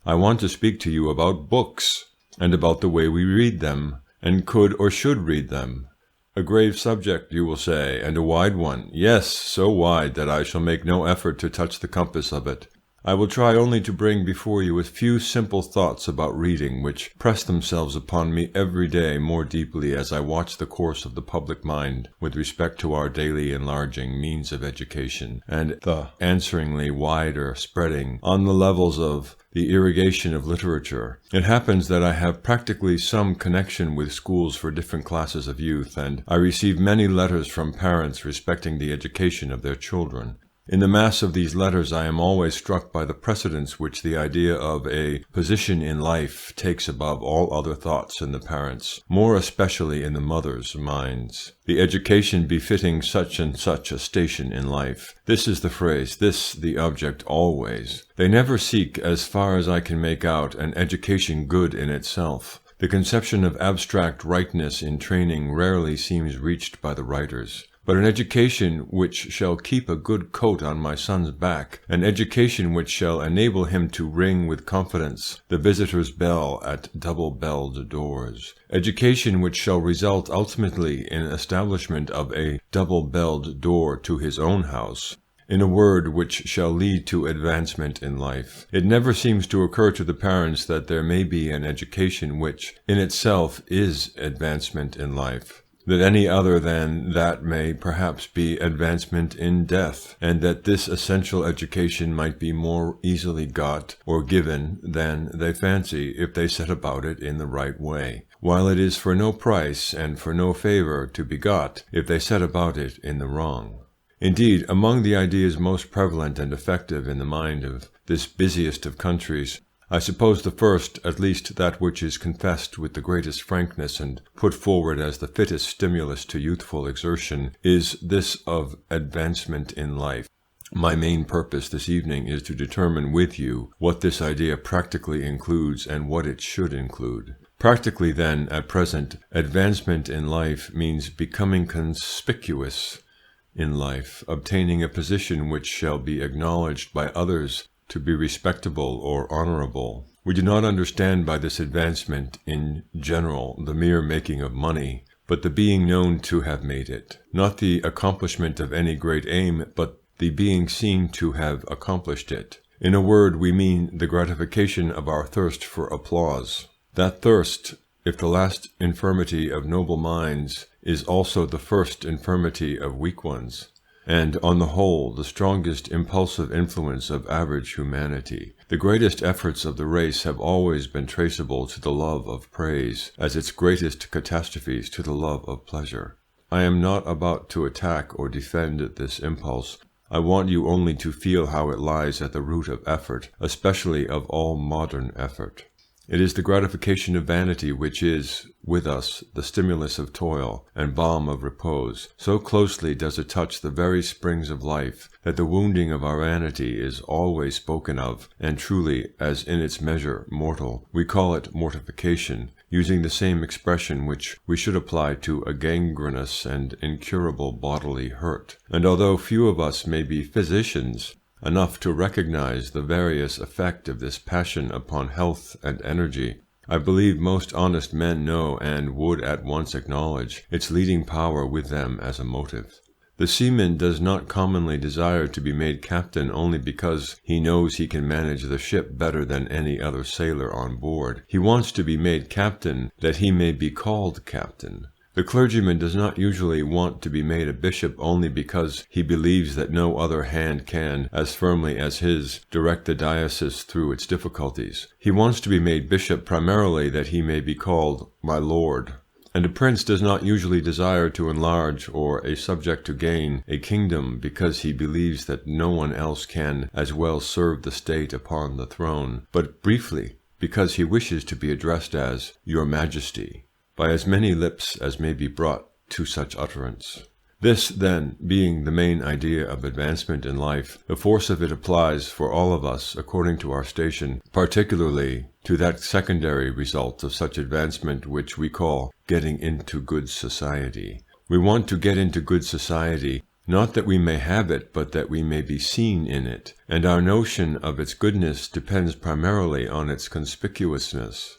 I want to speak to you about books, and about the way we read them, and could or should read them. A grave subject, you will say, and a wide one. Yes, so wide that I shall make no effort to touch the compass of it. I will try only to bring before you a few simple thoughts about reading, which press themselves upon me every day more deeply as I watch the course of the public mind with respect to our daily enlarging means of education, and the answeringly wider spreading on the levels of the irrigation of literature. It happens that I have practically some connection with schools for different classes of youth, and I receive many letters from parents respecting the education of their children. In the mass of these letters I am always struck by the precedence which the idea of a position in life takes above all other thoughts in the parents', more especially in the mothers' minds. The education befitting such and such a station in life. This is the phrase, this the object always. They never seek, as far as I can make out, an education good in itself. The conception of abstract rightness in training rarely seems reached by the writers. But an education which shall keep a good coat on my son's back, an education which shall enable him to ring with confidence the visitor's bell at double-belled doors, education which shall result ultimately in establishment of a double-belled door to his own house, in a word, which shall lead to advancement in life. It never seems to occur to the parents that there may be an education which, in itself, is advancement in life, that any other than that may perhaps be advancement in death, and that this essential education might be more easily got or given than they fancy if they set about it in the right way, while it is for no price and for no favour to be got if they set about it in the wrong. Indeed, among the ideas most prevalent and effective in the mind of this busiest of countries, I suppose the first, at least that which is confessed with the greatest frankness and put forward as the fittest stimulus to youthful exertion, is this of advancement in life. My main purpose this evening is to determine with you what this idea practically includes and what it should include. Practically, then, at present, advancement in life means becoming conspicuous in life, obtaining a position which shall be acknowledged by others to be respectable or honorable. We do not understand by this advancement in general the mere making of money, but the being known to have made it, not the accomplishment of any great aim, but the being seen to have accomplished it. In a word, we mean the gratification of our thirst for applause. That thirst, if the last infirmity of noble minds, is also the first infirmity of weak ones, and, on the whole, the strongest impulsive influence of average humanity. The greatest efforts of the race have always been traceable to the love of praise, as its greatest catastrophes to the love of pleasure. I am not about to attack or defend this impulse. I want you only to feel how it lies at the root of effort, especially of all modern effort. It is the gratification of vanity which is, with us, the stimulus of toil and balm of repose. So closely does it touch the very springs of life that the wounding of our vanity is always spoken of, and truly, as in its measure mortal, we call it mortification, using the same expression which we should apply to a gangrenous and incurable bodily hurt. And although few of us may be physicians enough to recognize the various effect of this passion upon health and energy, I believe most honest men know and would at once acknowledge its leading power with them as a motive. The seaman does not commonly desire to be made captain only because he knows he can manage the ship better than any other sailor on board. He wants to be made captain that he may be called captain. The clergyman does not usually want to be made a bishop only because he believes that no other hand can, as firmly as his, direct the diocese through its difficulties. He wants to be made bishop primarily that he may be called my lord. And a prince does not usually desire to enlarge, or a subject to gain, a kingdom because he believes that no one else can as well serve the state upon the throne, but briefly because he wishes to be addressed as your majesty by as many lips as may be brought to such utterance. This, then, being the main idea of advancement in life, the force of it applies for all of us according to our station, particularly to that secondary result of such advancement which we call getting into good society. We want to get into good society, not that we may have it, but that we may be seen in it, and our notion of its goodness depends primarily on its conspicuousness.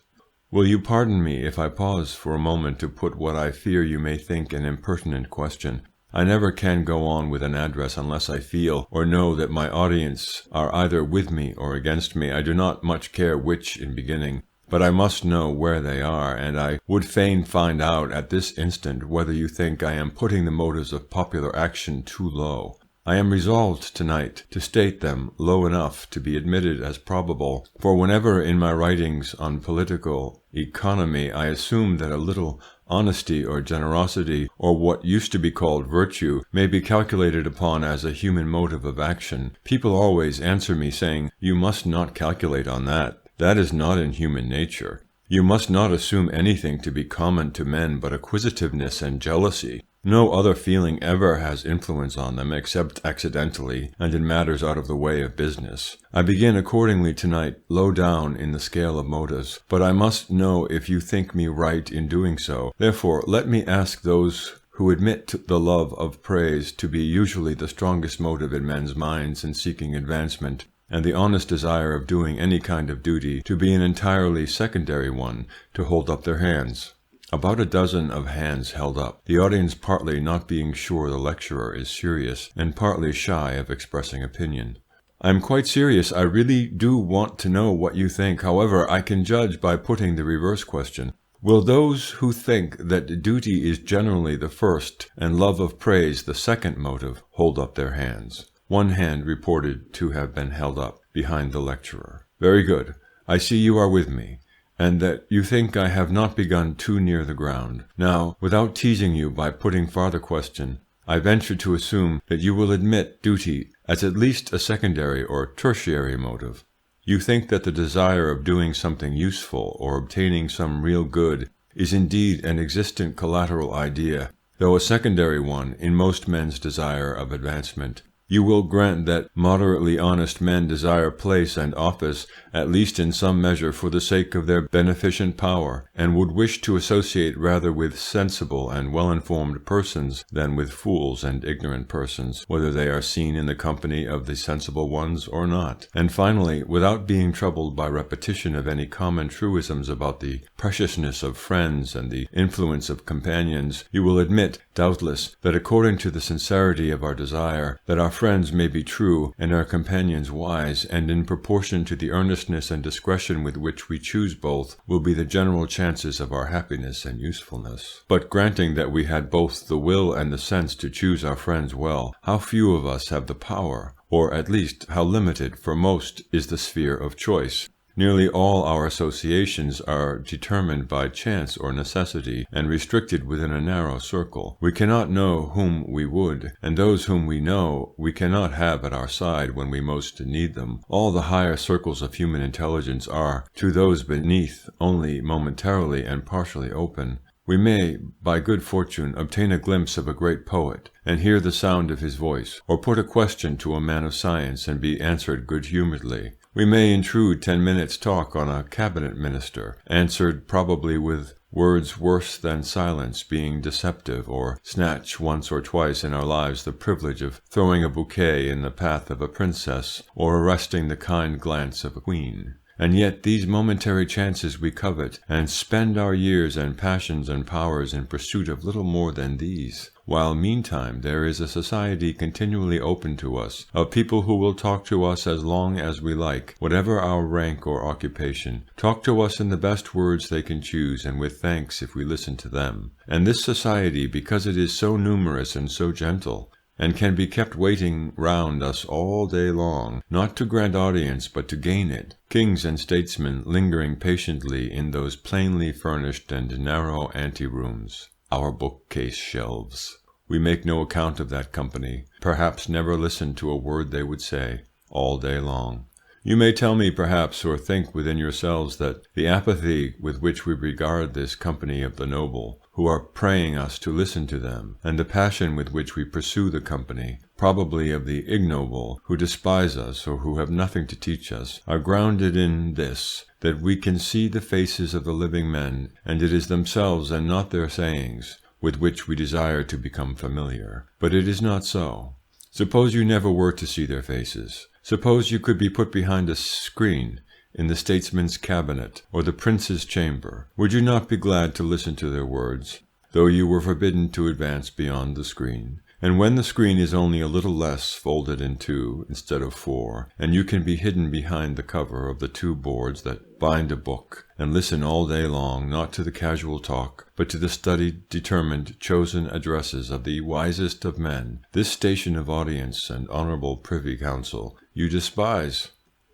Will you pardon me if I pause for a moment to put what I fear you may think an impertinent question? I never can go on with an address unless I feel or know that my audience are either with me or against me. I do not much care which in beginning, but I must know where they are, and I would fain find out at this instant whether you think I am putting the motives of popular action too low. I am resolved tonight to state them low enough to be admitted as probable, for whenever in my writings on political economy I assume that a little honesty or generosity, or what used to be called virtue, may be calculated upon as a human motive of action, people always answer me saying, "You must not calculate on that. That is not in human nature. You must not assume anything to be common to men but acquisitiveness and jealousy. No other feeling ever has influence on them except accidentally and in matters out of the way of business. I begin accordingly tonight low down in the scale of motives, but I must know if you think me right in doing so. Therefore, let me ask those who admit the love of praise to be usually the strongest motive in men's minds in seeking advancement, and the honest desire of doing any kind of duty to be an entirely secondary one, to hold up their hands." About a dozen of hands held up, the audience partly not being sure the lecturer is serious, and partly shy of expressing opinion. "I am quite serious. I really do want to know what you think. However, I can judge by putting the reverse question. Will those who think that duty is generally the first, and love of praise the second motive, hold up their hands?" One hand reported to have been held up behind the lecturer. "Very good. I see you are with me, and that you think I have not begun too near the ground. Now, without teasing you by putting farther question, I venture to assume that you will admit duty as at least a secondary or tertiary motive. You think that the desire of doing something useful or obtaining some real good is indeed an existent collateral idea, though a secondary one in most men's desire of advancement. You will grant that moderately honest men desire place and office, at least in some measure, for the sake of their beneficent power, and would wish to associate rather with sensible and well-informed persons than with fools and ignorant persons, whether they are seen in the company of the sensible ones or not. And finally, without being troubled by repetition of any common truisms about the preciousness of friends and the influence of companions, you will admit, doubtless, that according to the sincerity of our desire, that our friends may be true and our companions wise, and in proportion to the earnestness and discretion with which we choose both, will be the general chances of our happiness and usefulness. But granting that we had both the will and the sense to choose our friends well, how few of us have the power, or at least how limited, for most, is the sphere of choice. Nearly all our associations are determined by chance or necessity, and restricted within a narrow circle. We cannot know whom we would, and those whom we know we cannot have at our side when we most need them. All the higher circles of human intelligence are, to those beneath, only momentarily and partially open. We may, by good fortune, obtain a glimpse of a great poet, and hear the sound of his voice, or put a question to a man of science, and be answered good-humouredly. We may intrude 10 minutes' talk on a cabinet minister, answered probably with words worse than silence, being deceptive, or snatch once or twice in our lives the privilege of throwing a bouquet in the path of a princess, or arresting the kind glance of a queen. And yet these momentary chances we covet, and spend our years and passions and powers in pursuit of little more than these, while meantime there is a society continually open to us, of people who will talk to us as long as we like, whatever our rank or occupation, talk to us in the best words they can choose, and with thanks if we listen to them. And this society, because it is so numerous and so gentle, and can be kept waiting round us all day long, not to grant audience but to gain it, kings and statesmen lingering patiently in those plainly furnished and narrow ante-rooms, our bookcase shelves. We make no account of that company, perhaps never listen to a word they would say, all day long. You may tell me, perhaps, or think within yourselves, that the apathy with which we regard this company of the noble, who are praying us to listen to them, and the passion with which we pursue the company, probably of the ignoble, who despise us or who have nothing to teach us, are grounded in this, that we can see the faces of the living men, and it is themselves and not their sayings, with which we desire to become familiar. But it is not so. Suppose you never were to see their faces. Suppose you could be put behind a screen in the statesman's cabinet or the prince's chamber. Would you not be glad to listen to their words, though you were forbidden to advance beyond the screen? And when the screen is only a little less, folded in two instead of four, and you can be hidden behind the cover of the two boards that bind a book, and listen all day long, not to the casual talk, but to the studied, determined, chosen addresses of the wisest of men, this station of audience and honourable privy council you despise.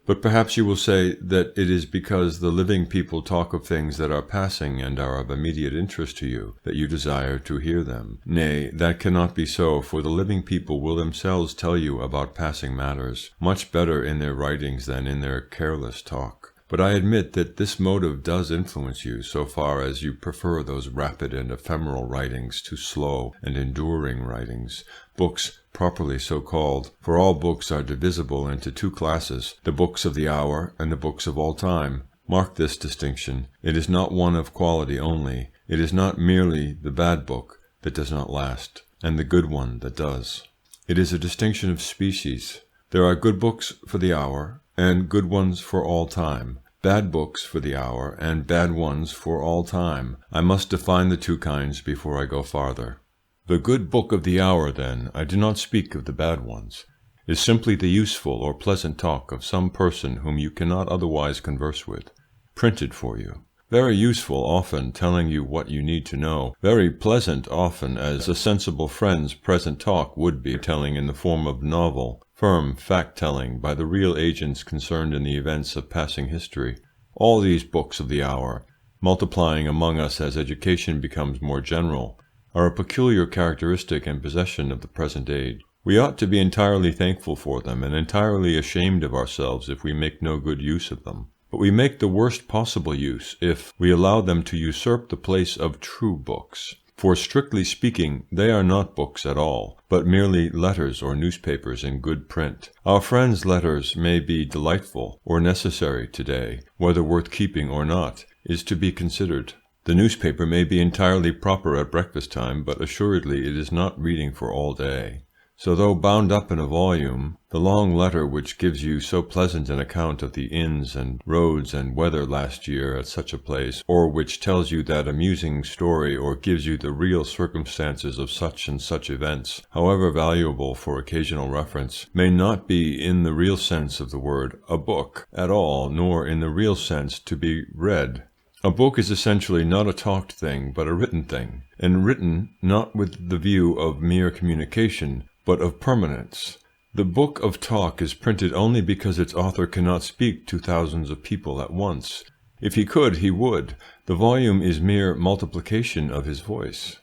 But perhaps you will say that it is because the living people talk of things that are passing and are of immediate interest to you, that you desire to hear them. Nay, that cannot be so, for the living people will themselves tell you about passing matters, much better in their writings than in their careless talk. But I admit that this motive does influence you, so far as you prefer those rapid and ephemeral writings to slow and enduring writings, books properly so called, for all books are divisible into two classes, the books of the hour and the books of all time. Mark this distinction. It is not one of quality only. It is not merely the bad book that does not last, and the good one that does. It is a distinction of species. There are good books for the hour, and good ones for all time, bad books for the hour, and bad ones for all time. I must define the two kinds before I go farther. The good book of the hour, then, I do not speak of the bad ones, is simply the useful or pleasant talk of some person whom you cannot otherwise converse with, printed for you. Very useful often, telling you what you need to know, very pleasant often, as a sensible friend's present talk would be, telling in the form of novel, firm fact-telling by the real agents concerned in the events of passing history. All these books of the hour, multiplying among us as education becomes more general, are a peculiar characteristic and possession of the present age. We ought to be entirely thankful for them, and entirely ashamed of ourselves if we make no good use of them. But we make the worst possible use if we allow them to usurp the place of true books. For strictly speaking, they are not books at all, but merely letters or newspapers in good print. Our friends' letters may be delightful or necessary today, whether worth keeping or not is to be considered. The newspaper may be entirely proper at breakfast time, but assuredly it is not reading for all day. So though bound up in a volume, the long letter which gives you so pleasant an account of the inns and roads and weather last year at such a place, or which tells you that amusing story or gives you the real circumstances of such and such events, however valuable for occasional reference, may not be in the real sense of the word a book at all, nor in the real sense to be read. A book is essentially not a talked thing, but a written thing, and written not with the view of mere communication, but of permanence. The book of talk is printed only because its author cannot speak to thousands of people at once. If he could, he would. The volume is mere multiplication of his voice.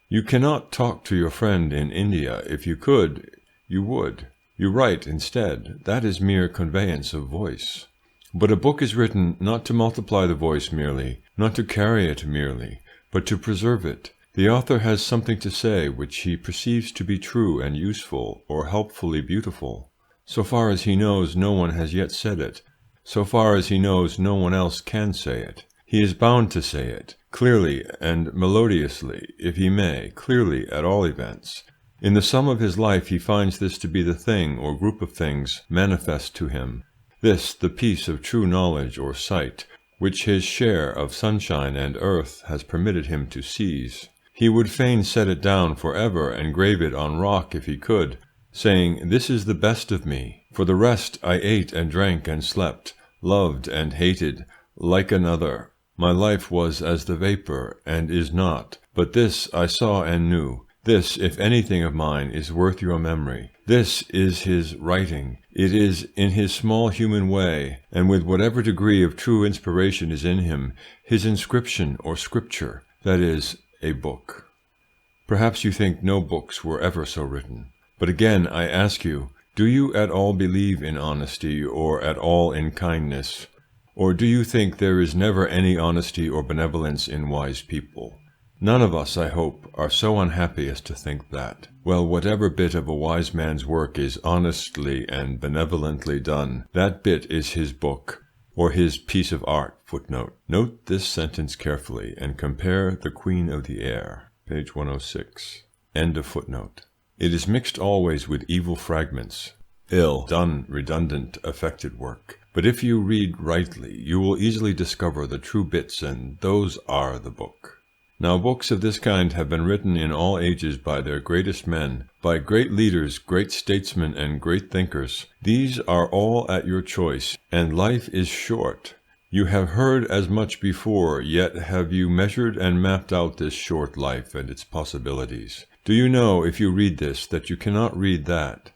You cannot talk to your friend in India. If you could, you would. You write instead. That is mere conveyance of voice. But a book is written not to multiply the voice merely, not to carry it merely, but to preserve it. The author has something to say which he perceives to be true and useful or helpfully beautiful. So far as he knows, no one has yet said it. So far as he knows, no one else can say it. He is bound to say it, clearly and melodiously, if he may, clearly at all events. In the sum of his life he finds this to be the thing or group of things manifest to him, this the piece of true knowledge or sight, which his share of sunshine and earth has permitted him to seize. He would fain set it down for ever and grave it on rock if he could, saying, "This is the best of me. For the rest I ate and drank and slept, loved and hated, like another. My life was as the vapor, and is not. But this I saw and knew. This, if anything of mine, is worth your memory. This is his writing. It is in his small human way, and with whatever degree of true inspiration is in him, his inscription or scripture, that is, a book." Perhaps you think no books were ever so written. But again I ask you, do you at all believe in honesty or at all in kindness? Or do you think there is never any honesty or benevolence in wise people? None of us, I hope, are so unhappy as to think that. Well, whatever bit of a wise man's work is honestly and benevolently done, that bit is his book, or his piece of art. Footnote. Note this sentence carefully, and compare the Queen of the Air. page 106. End of footnote. It is mixed always with evil fragments, ill done, redundant, affected work. But if you read rightly, you will easily discover the true bits, and those are the book. Now books of this kind have been written in all ages by their greatest men, by great leaders, great statesmen, and great thinkers. These are all at your choice, and life is short. You have heard as much before, yet have you measured and mapped out this short life and its possibilities? Do you know, if you read this, that you cannot read that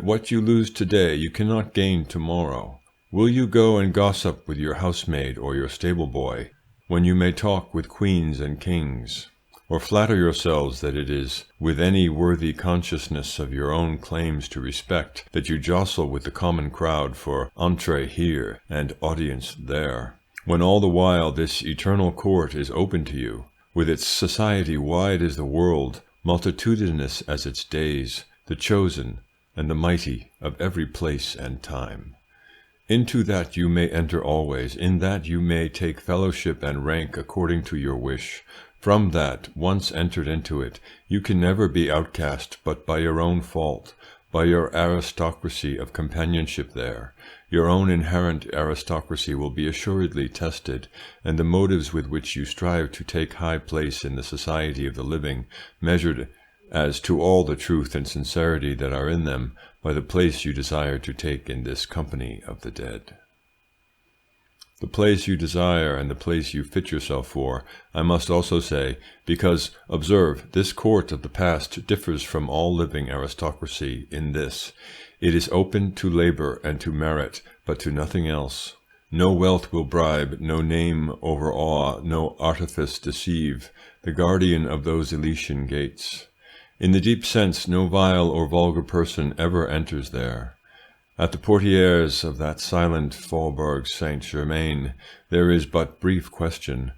what you lose today you cannot gain tomorrow? Will you go and gossip with your housemaid or your stable boy, when you may talk with queens and kings? Or flatter yourselves that it is with any worthy consciousness of your own claims to respect that you jostle with the common crowd for entrée here and audience there, when all the while this eternal court is open to you, with its society wide as the world, multitudinous as its days, the chosen and the mighty of every place and time? Into that you may enter always, in that you may take fellowship and rank according to your wish. From that, once entered into it, you can never be outcast but by your own fault, by your aristocracy of companionship there. Your own inherent aristocracy will be assuredly tested, and the motives with which you strive to take high place in the society of the living, measured as to all the truth and sincerity that are in them, by the place you desire to take in this company of the dead. The place you desire and the place you fit yourself for, I must also say, because, observe, this court of the past differs from all living aristocracy in this: it is open to labor and to merit, but to nothing else. No wealth will bribe, no name overawe, no artifice deceive, the guardian of those Elysian gates. In the deep sense, no vile or vulgar person ever enters there. At the portieres of that silent Faubourg Saint-Germain there is but brief question: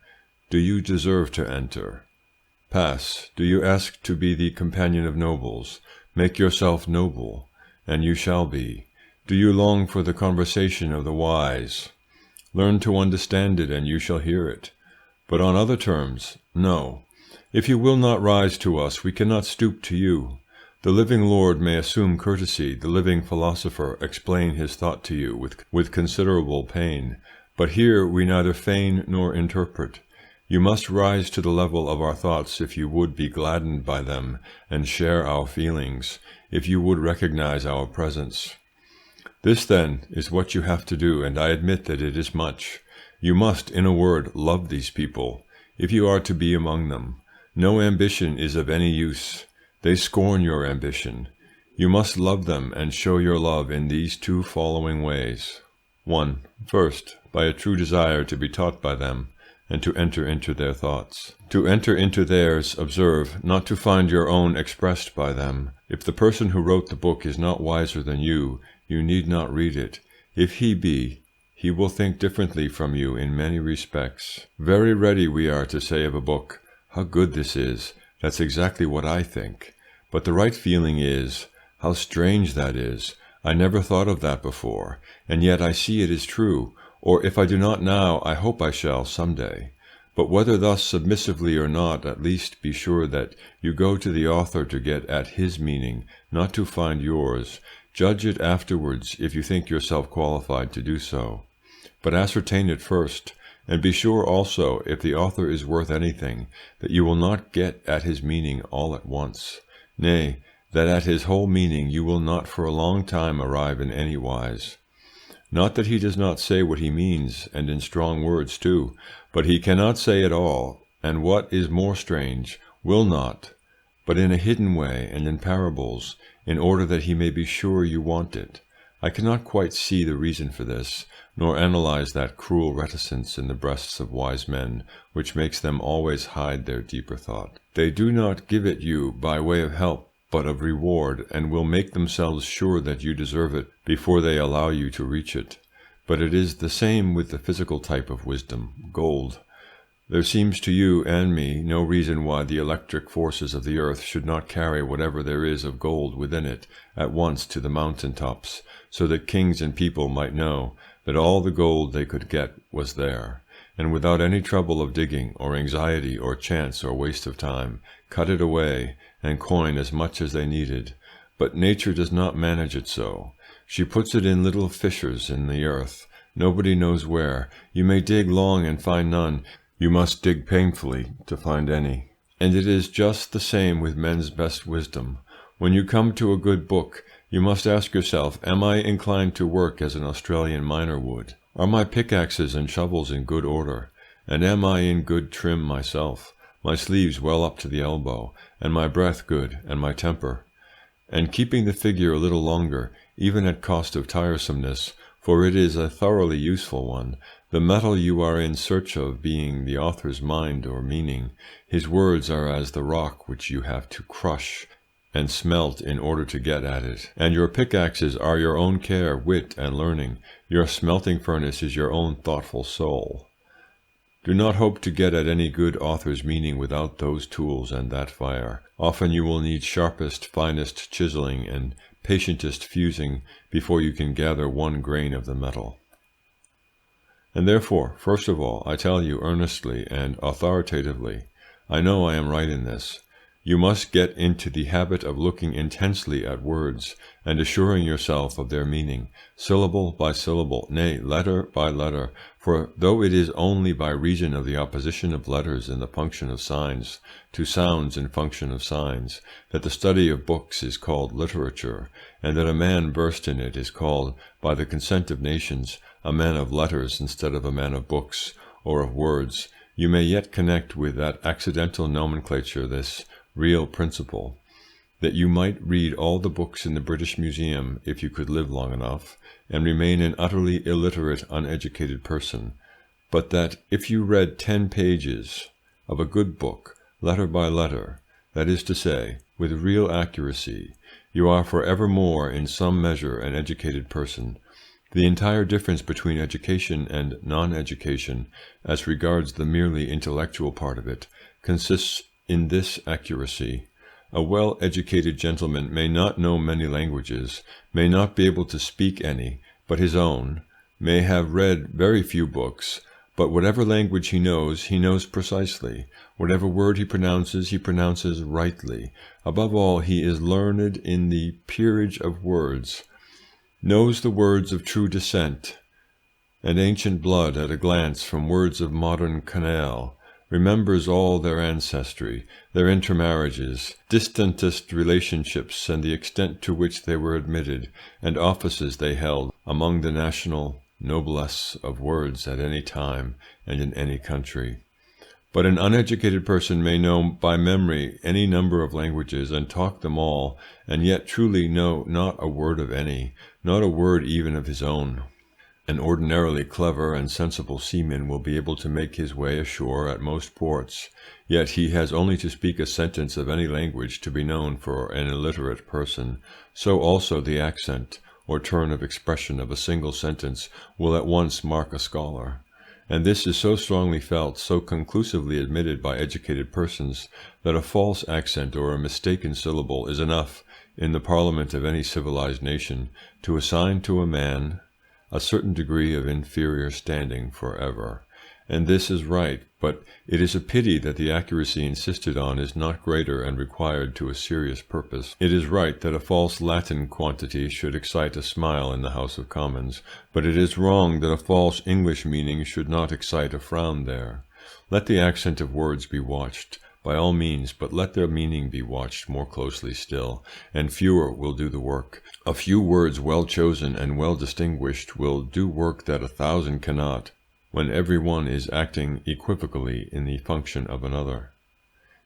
do you deserve to enter? Pass. Do you ask to be the companion of nobles? Make yourself noble, and you shall be. Do you long for the conversation of the wise? Learn to understand it, and you shall hear it. But on other terms, no. If you will not rise to us, we cannot stoop to you. The living lord may assume courtesy, the living philosopher explain his thought to you with considerable pain, but here we neither feign nor interpret. You must rise to the level of our thoughts if you would be gladdened by them and share our feelings, if you would recognize our presence. This, then, is what you have to do, and I admit that it is much. You must, in a word, love these people, if you are to be among them. No ambition is of any use. They scorn your ambition. You must love them and show your love in these two following ways. 1. First, by a true desire to be taught by them, and to enter into their thoughts. To enter into theirs, observe, not to find your own expressed by them. If the person who wrote the book is not wiser than you need not read it. If he be, he will think differently from you in many respects. Very ready we are to say of a book, "How good this is! That's exactly what I think." But the right feeling is, "How strange that is! I never thought of that before, and yet I see it is true, or if I do not now, I hope I shall some day." But whether thus submissively or not, at least be sure that you go to the author to get at his meaning, not to find yours. Judge it afterwards if you think yourself qualified to do so. But ascertain it first. And be sure also, if the author is worth anything, that you will not get at his meaning all at once. Nay, that at his whole meaning you will not for a long time arrive in any wise. Not that he does not say what he means, and in strong words too, but he cannot say it all, and what is more strange, will not, but in a hidden way and in parables, in order that he may be sure you want it. I cannot quite see the reason for this, nor analyze that cruel reticence in the breasts of wise men, which makes them always hide their deeper thought. They do not give it you by way of help, but of reward, and will make themselves sure that you deserve it before they allow you to reach it. But it is the same with the physical type of wisdom, gold. There seems to you and me no reason why the electric forces of the earth should not carry whatever there is of gold within it at once to the mountain tops, so that kings and people might know that all the gold they could get was there. and without any trouble of digging, or anxiety, or chance, or waste of time, cut it away, and coin as much as they needed. But nature does not manage it so. She puts it in little fissures in the earth, nobody knows where. You may dig long and find none. You must dig painfully to find any. And it is just the same with men's best wisdom. When you come to a good book, you must ask yourself, am I inclined to work as an Australian miner would? Are my pickaxes and shovels in good order? And am I in good trim myself, my sleeves well up to the elbow, and my breath good, and my temper? And keeping the figure a little longer, even at cost of tiresomeness, for it is a thoroughly useful one, the metal you are in search of being the author's mind or meaning, his words are as the rock which you have to crush and smelt in order to get at it. And your pickaxes are your own care, wit, and learning. Your smelting furnace is your own thoughtful soul. Do not hope to get at any good author's meaning without those tools and that fire. Often you will need sharpest, finest chiseling and patientest fusing before you can gather one grain of the metal. And therefore, first of all, I tell you earnestly and authoritatively, I know I am right in this, you must get into the habit of looking intensely at words, and assuring yourself of their meaning, syllable by syllable, nay, letter by letter, for though it is only by reason of the opposition of letters in the function of signs to sounds in function of signs, that the study of books is called literature, and that a man versed in it is called, by the consent of nations, a man of letters instead of a man of books, or of words, you may yet connect with that accidental nomenclature this real principle, that you might read all the books in the British Museum if you could live long enough, and remain an utterly illiterate, uneducated person, but that if you read 10 pages of a good book, letter by letter, that is to say, with real accuracy, you are for evermore in some measure an educated person. The entire difference between education and non-education, as regards the merely intellectual part of it, consists in this accuracy. A well-educated gentleman may not know many languages, may not be able to speak any but his own, may have read very few books, but whatever language he knows precisely. Whatever word he pronounces rightly. Above all, he is learned in the peerage of words, knows the words of true descent and ancient blood at a glance from words of modern canaille, remembers all their ancestry, their intermarriages, distantest relationships, and the extent to which they were admitted, and offices they held among the national noblesse of words at any time and in any country. But an uneducated person may know by memory any number of languages, and talk them all, and yet truly know not a word of any, not a word even of his own. An ordinarily clever and sensible seaman will be able to make his way ashore at most ports, yet he has only to speak a sentence of any language to be known for an illiterate person. So also the accent or turn of expression of a single sentence will at once mark a scholar. And this is so strongly felt, so conclusively admitted by educated persons, that a false accent or a mistaken syllable is enough, in the parliament of any civilized nation, to assign to a man a certain degree of inferior standing for ever. And this is right, but it is a pity that the accuracy insisted on is not greater and required to a serious purpose. It is right that a false Latin quantity should excite a smile in the House of Commons, but it is wrong that a false English meaning should not excite a frown there. Let the accent of words be watched, by all means, but let their meaning be watched more closely still, and fewer will do the work. A few words well chosen and well distinguished will do work that 1,000 cannot, when every one is acting equivocally in the function of another.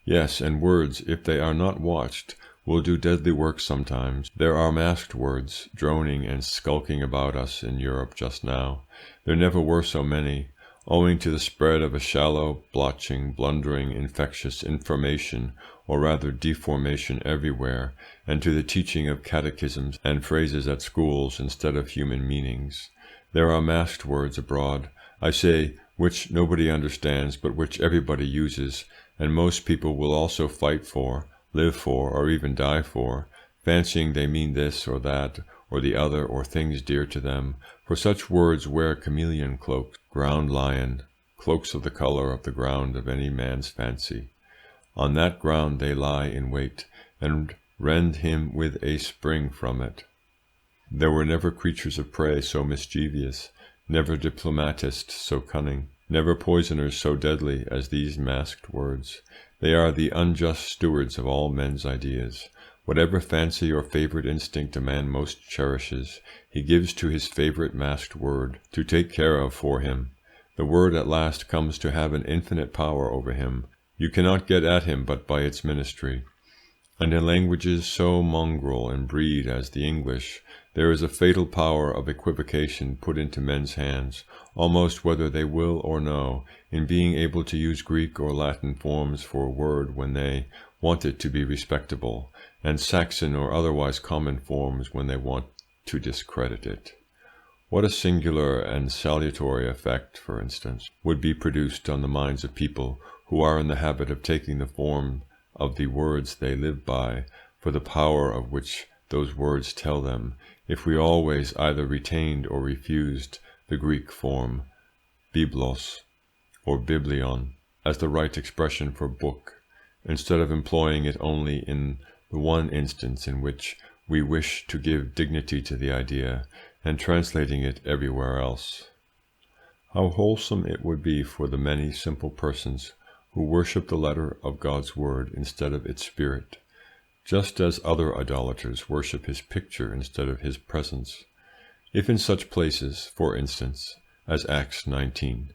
Yes, and words, if they are not watched, will do deadly work sometimes. There are masked words droning and skulking about us in Europe just now. There never were so many, owing to the spread of a shallow, blotching, blundering, infectious information, or rather deformation everywhere, and to the teaching of catechisms and phrases at schools instead of human meanings. There are masked words abroad, I say, which nobody understands, but which everybody uses, and most people will also fight for, live for, or even die for, fancying they mean this or that, or the other, or things dear to them, for such words wear chameleon cloaks, ground lion cloaks of the colour of the ground of any man's fancy. On that ground they lie in wait, and rend him with a spring from it. There were never creatures of prey so mischievous, never diplomatists so cunning, never poisoners so deadly as these masked words. They are the unjust stewards of all men's ideas. Whatever fancy or favourite instinct a man most cherishes, he gives to his favourite masked word to take care of for him. The word at last comes to have an infinite power over him. You cannot get at him but by its ministry. And in languages so mongrel in breed as the English, there is a fatal power of equivocation put into men's hands, almost whether they will or no, in being able to use Greek or Latin forms for a word when they want it to be respectable, and Saxon or otherwise common forms when they want to discredit it. What a singular and salutary effect, for instance, would be produced on the minds of people who are in the habit of taking the form of the words they live by for the power of which those words tell them, if we always either retained or refused the Greek form biblos or biblion as the right expression for book, instead of employing it only in the one instance in which we wish to give dignity to the idea, and translating it everywhere else. How wholesome it would be for the many simple persons who worship the letter of God's word instead of its spirit, just as other idolaters worship his picture instead of his presence, if in such places, for instance, as Acts 19,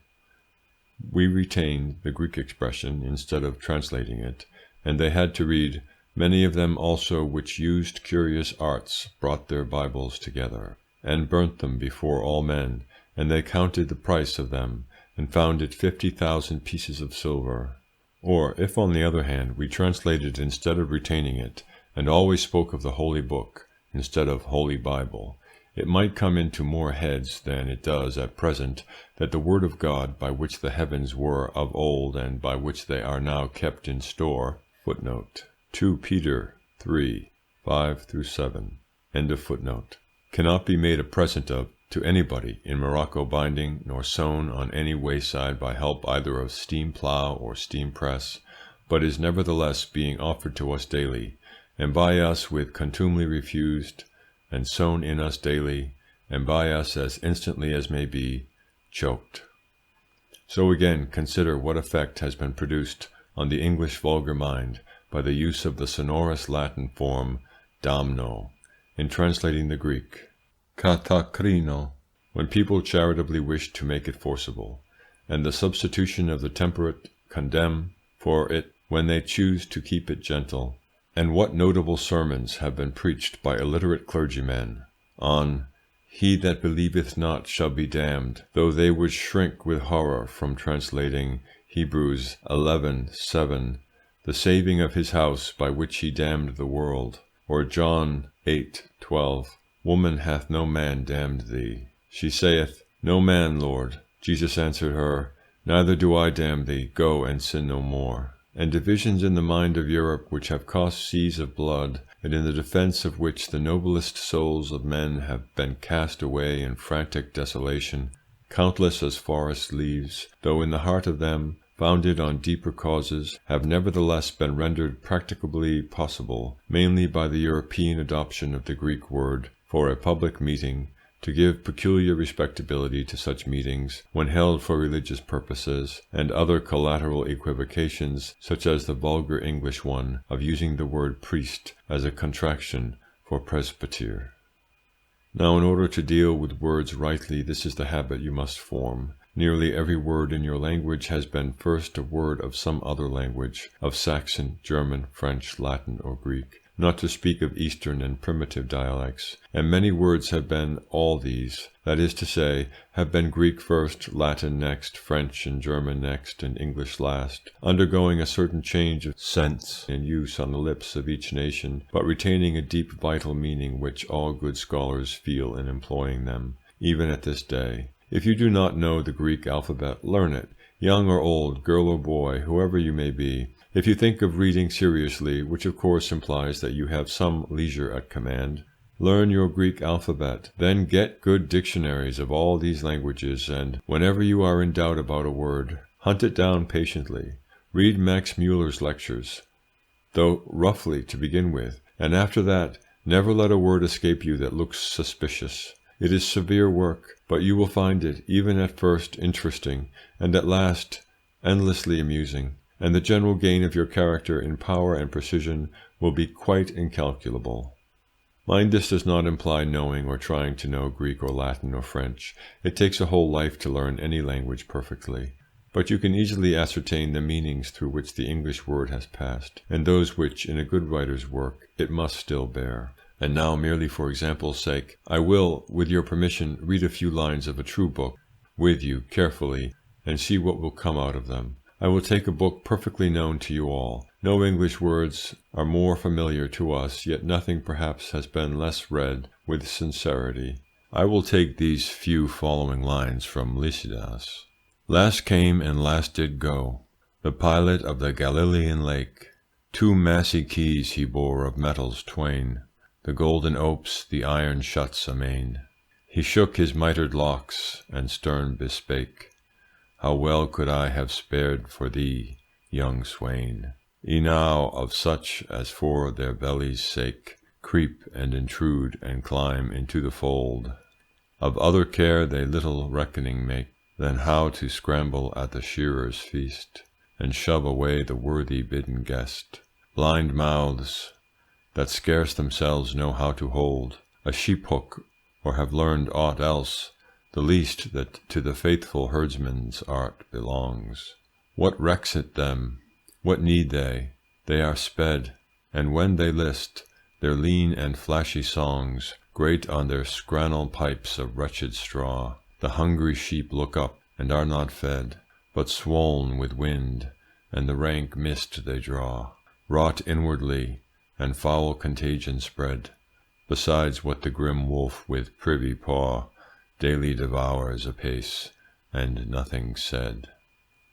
we retained the Greek expression instead of translating it, and they had to read, many of them also which used curious arts brought their Bibles together, and burnt them before all men, and they counted the price of them, and found it 50,000 pieces of silver. Or, if on the other hand we translated instead of retaining it, and always spoke of the Holy Book instead of Holy Bible, it might come into more heads than it does at present that the Word of God, by which the heavens were of old and by which they are now kept in store, footnote 2 Peter 3, 5-7, end of footnote, cannot be made a present of to anybody in morocco binding, nor sewn on any wayside by help either of steam plough or steam press, but is nevertheless being offered to us daily, and by us with contumely refused, and sown in us daily, and by us as instantly as may be, choked. So again consider what effect has been produced on the English vulgar mind by the use of the sonorous Latin form damno in translating the Greek katakrino, when people charitably wish to make it forcible, and the substitution of the temperate condemn for it when they choose to keep it gentle. And what notable sermons have been preached by illiterate clergymen on "He that believeth not shall be damned," though they would shrink with horror from translating Hebrews 11:7, "the saving of his house by which he damned the world," or John 8:12, "Woman, hath no man damned thee? She saith, No man, Lord. Jesus answered her, Neither do I damn thee, go and sin no more." And divisions in the mind of Europe which have cost seas of blood, and in the defence of which the noblest souls of men have been cast away in frantic desolation, countless as forest leaves, though in the heart of them, founded on deeper causes, have nevertheless been rendered practicably possible, mainly by the European adoption of the Greek word for a public meeting, to give peculiar respectability to such meetings when held for religious purposes, and other collateral equivocations, such as the vulgar English one of using the word priest as a contraction for presbyter. Now, in order to deal with words rightly, this is the habit you must form. Nearly every word in your language has been first a word of some other language, of Saxon, German, French, Latin, or Greek, not to speak of Eastern and primitive dialects, and many words have been all these, that is to say, have been Greek first, Latin next, French and German next, and English last, undergoing a certain change of sense and use on the lips of each nation, but retaining a deep vital meaning which all good scholars feel in employing them, even at this day. If you do not know the Greek alphabet, learn it, young or old, girl or boy, whoever you may be. If you think of reading seriously, which of course implies that you have some leisure at command, Learn your Greek alphabet, then get good dictionaries of all these languages, and whenever you are in doubt about a word, hunt it down patiently. Read Max Muller's lectures, though roughly to begin with, and after that, never let a word escape you that looks suspicious. It is severe work, but you will find it, even at first, interesting, and at last, endlessly amusing, and the general gain of your character in power and precision will be quite incalculable. Mind, this does not imply knowing or trying to know Greek or Latin or French. It takes a whole life to learn any language perfectly. But you can easily ascertain the meanings through which the English word has passed, and those which, in a good writer's work, it must still bear. And now, merely for example's sake, I will, with your permission, read a few lines of a true book with you carefully, and see what will come out of them. I will take a book perfectly known to you all. No English words are more familiar to us, yet nothing perhaps has been less read with sincerity. I will take these few following lines from Lycidas. Last came and last did go, the pilot of the Galilean lake. 2 massy keys he bore of metals twain, the golden opes, the iron shuts amain. He shook his mitred locks, and stern bespake, how well could I have spared for thee, young swain, enow of such as for their bellies' sake creep and intrude and climb into the fold. Of other care they little reckoning make than how to scramble at the shearer's feast, and shove away the worthy bidden guest. Blind mouths, that scarce themselves know how to hold a sheep-hook, or have learned aught else, the least that to the faithful herdsman's art belongs. What recks it them? What need they? They are sped, and when they list, their lean and flashy songs grate on their scrannel pipes of wretched straw. The hungry sheep look up, and are not fed, but swoln with wind, and the rank mist they draw, rot inwardly, and foul contagion spread, besides what the grim wolf with privy paw daily devours apace, and nothing said.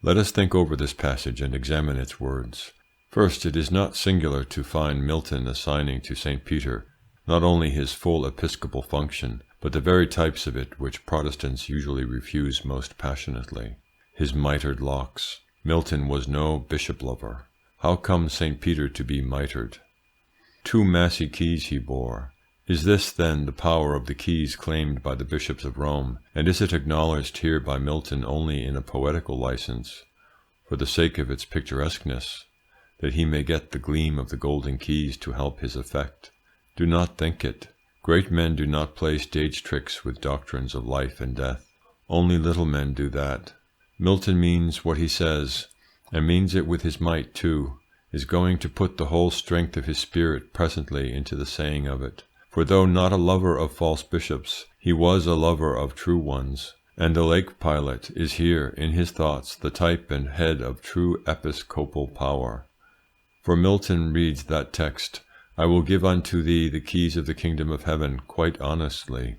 Let us think over this passage and examine its words. First, it is not singular to find Milton assigning to St. Peter not only his full episcopal function, but the very types of it which Protestants usually refuse most passionately. His mitred locks. Milton was no bishop lover. How comes St. Peter to be mitred? 2 massy keys he bore. Is this, then, the power of the keys claimed by the bishops of Rome, and is it acknowledged here by Milton only in a poetical license, for the sake of its picturesqueness, that he may get the gleam of the golden keys to help his effect? Do not think it. Great men do not play stage tricks with doctrines of life and death. Only little men do that. Milton means what he says, and means it with his might too, is going to put the whole strength of his spirit presently into the saying of it. For though not a lover of false bishops, he was a lover of true ones, and the lake pilot is here, in his thoughts, the type and head of true episcopal power. For Milton reads that text, I will give unto thee the keys of the kingdom of heaven, quite honestly.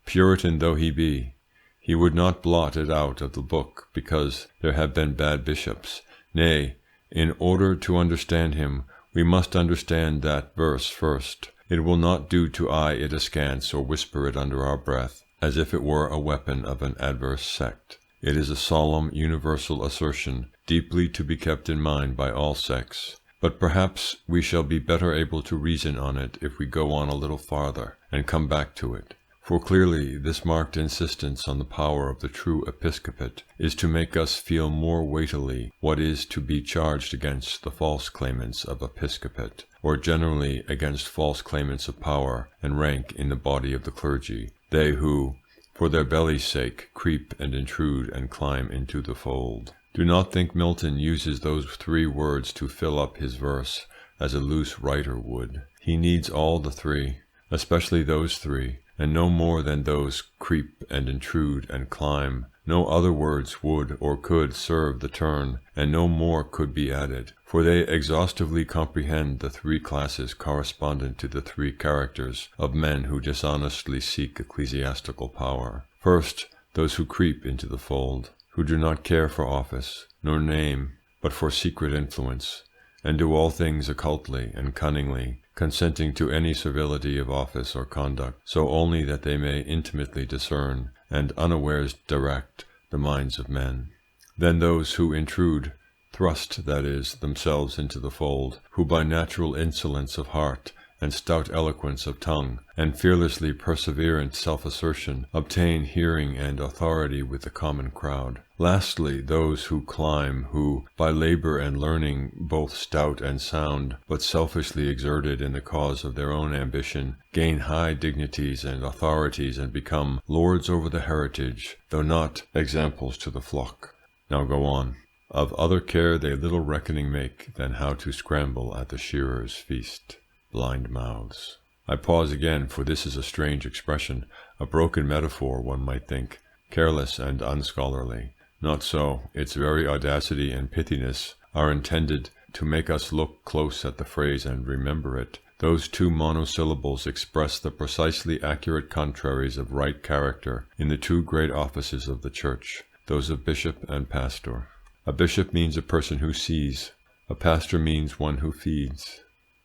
Puritan though he be, he would not blot it out of the book because there have been bad bishops. Nay, in order to understand him, we must understand that verse first. It will not do to eye it askance or whisper it under our breath, as if it were a weapon of an adverse sect. It is a solemn, universal assertion, deeply to be kept in mind by all sects. But perhaps we shall be better able to reason on it if we go on a little farther, and come back to it. For clearly this marked insistence on the power of the true episcopate is to make us feel more weightily what is to be charged against the false claimants of episcopate, or generally against false claimants of power and rank in the body of the clergy, they who, for their belly's sake, creep and intrude and climb into the fold. Do not think Milton uses those 3 words to fill up his verse as a loose writer would. He needs all the 3, especially those 3, and no more than those creep and intrude and climb. No other words would or could serve the turn, and no more could be added, for they exhaustively comprehend the 3 classes correspondent to the 3 characters of men who dishonestly seek ecclesiastical power. First, those who creep into the fold, who do not care for office nor name, but for secret influence. and do all things occultly and cunningly, consenting to any servility of office or conduct, so only that they may intimately discern, and unawares direct, the minds of men. Then those who intrude, thrust, that is, themselves into the fold, who by natural insolence of heart, and stout eloquence of tongue, and fearlessly perseverant self-assertion, obtain hearing and authority with the common crowd. Lastly, those who climb, who, by labour and learning both stout and sound, but selfishly exerted in the cause of their own ambition, gain high dignities and authorities, and become lords over the heritage, though not examples to the flock. Now go on. Of other care they little reckoning make than how to scramble at the shearer's feast. Blind mouths. I pause again, for this is a strange expression, a broken metaphor, one might think, careless and unscholarly. Not so. Its very audacity and pithiness are intended to make us look close at the phrase and remember it. Those two monosyllables express the precisely accurate contraries of right character in the two great offices of the Church, those of bishop and pastor. A bishop means a person who sees. A pastor means one who feeds.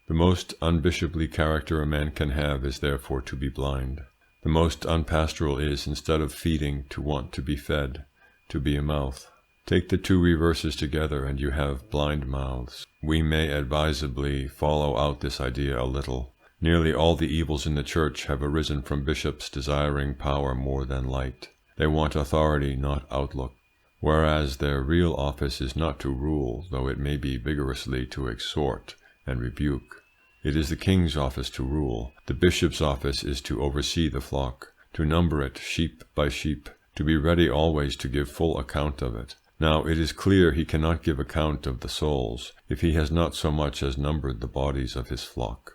The most unbishoply character a man can have is therefore to be blind. The most unpastoral is, instead of feeding, to want to be fed, to be a mouth. Take the two reverses together and you have blind mouths. We may advisably follow out this idea a little. Nearly all the evils in the Church have arisen from bishops desiring power more than light. They want authority, not outlook, whereas their real office is not to rule, though it may be vigorously to exhort and rebuke. It is the king's office to rule. The bishop's office is to oversee the flock, to number it sheep by sheep, to be ready always to give full account of it. Now it is clear he cannot give account of the souls, if he has not so much as numbered the bodies of his flock.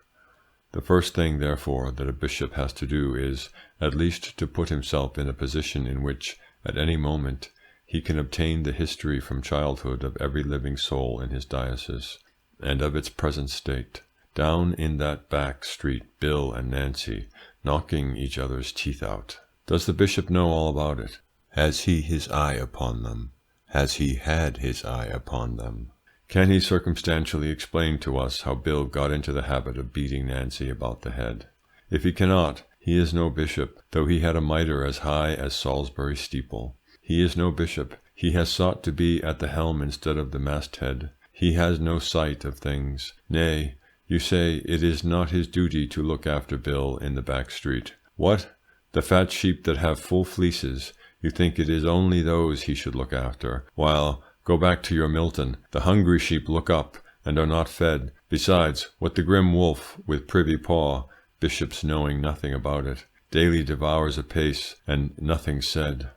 The first thing, therefore, that a bishop has to do is, at least, to put himself in a position in which, at any moment, he can obtain the history from childhood of every living soul in his diocese, and of its present state. Down in that back street, Bill and Nancy, knocking each other's teeth out. Does the bishop know all about it? Has he his eye upon them? Has he had his eye upon them? Can he circumstantially explain to us how Bill got into the habit of beating Nancy about the head? If he cannot, he is no bishop, though he had a mitre as high as Salisbury steeple. He is no bishop. He has sought to be at the helm instead of the masthead. He has no sight of things. Nay, you say it is not his duty to look after Bill in the back street. What? The fat sheep that have full fleeces, you think it is only those he should look after, while, go back to your Milton, the hungry sheep look up and are not fed. Besides, what the grim wolf with privy paw, bishops knowing nothing about it, daily devours apace, and nothing said.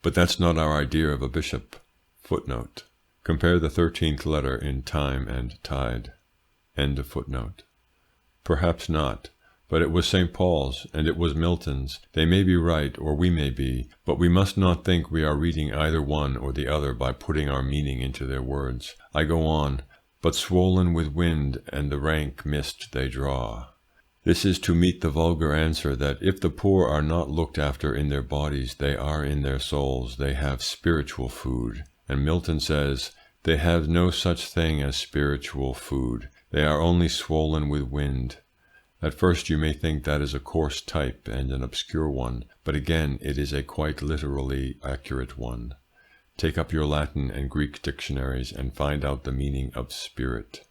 But that's not our idea of a bishop. Footnote. Compare the 13th letter in Time and Tide. End of footnote. Perhaps not, but it was St. Paul's, and it was Milton's. They may be right, or we may be, but we must not think we are reading either one or the other by putting our meaning into their words. I go on, but swollen with wind and the rank mist they draw. This is to meet the vulgar answer that if the poor are not looked after in their bodies, they are in their souls, they have spiritual food. And Milton says, they have no such thing as spiritual food. They are only swollen with wind. At first you may think that is a coarse type and an obscure one, but again it is a quite literally accurate one. Take up your Latin and Greek dictionaries and find out the meaning of spirit.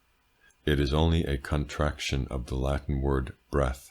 It is only a contraction of the Latin word breath,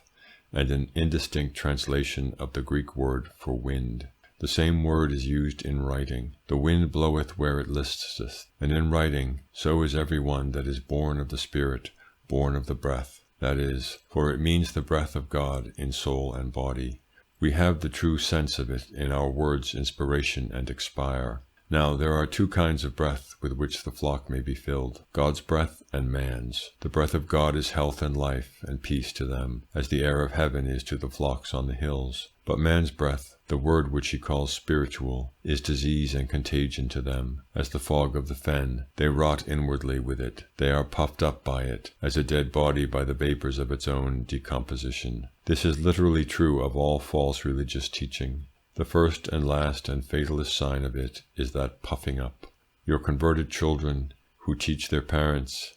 and an indistinct translation of the Greek word for wind. The same word is used in writing. The wind bloweth where it listeth. And in writing, so is every one that is born of the Spirit, born of the breath. That is, for it means the breath of God in soul and body. We have the true sense of it in our words inspiration and expire. Now there are two kinds of breath with which the flock may be filled, God's breath and man's. The breath of God is health and life and peace to them, as the air of heaven is to the flocks on the hills. But man's breath, the word which he calls spiritual, is disease and contagion to them, as the fog of the fen. They rot inwardly with it. They are puffed up by it, as a dead body by the vapours of its own decomposition. This is literally true of all false religious teaching. The first and last and fatalest sign of it is that puffing up. Your converted children, who teach their parents,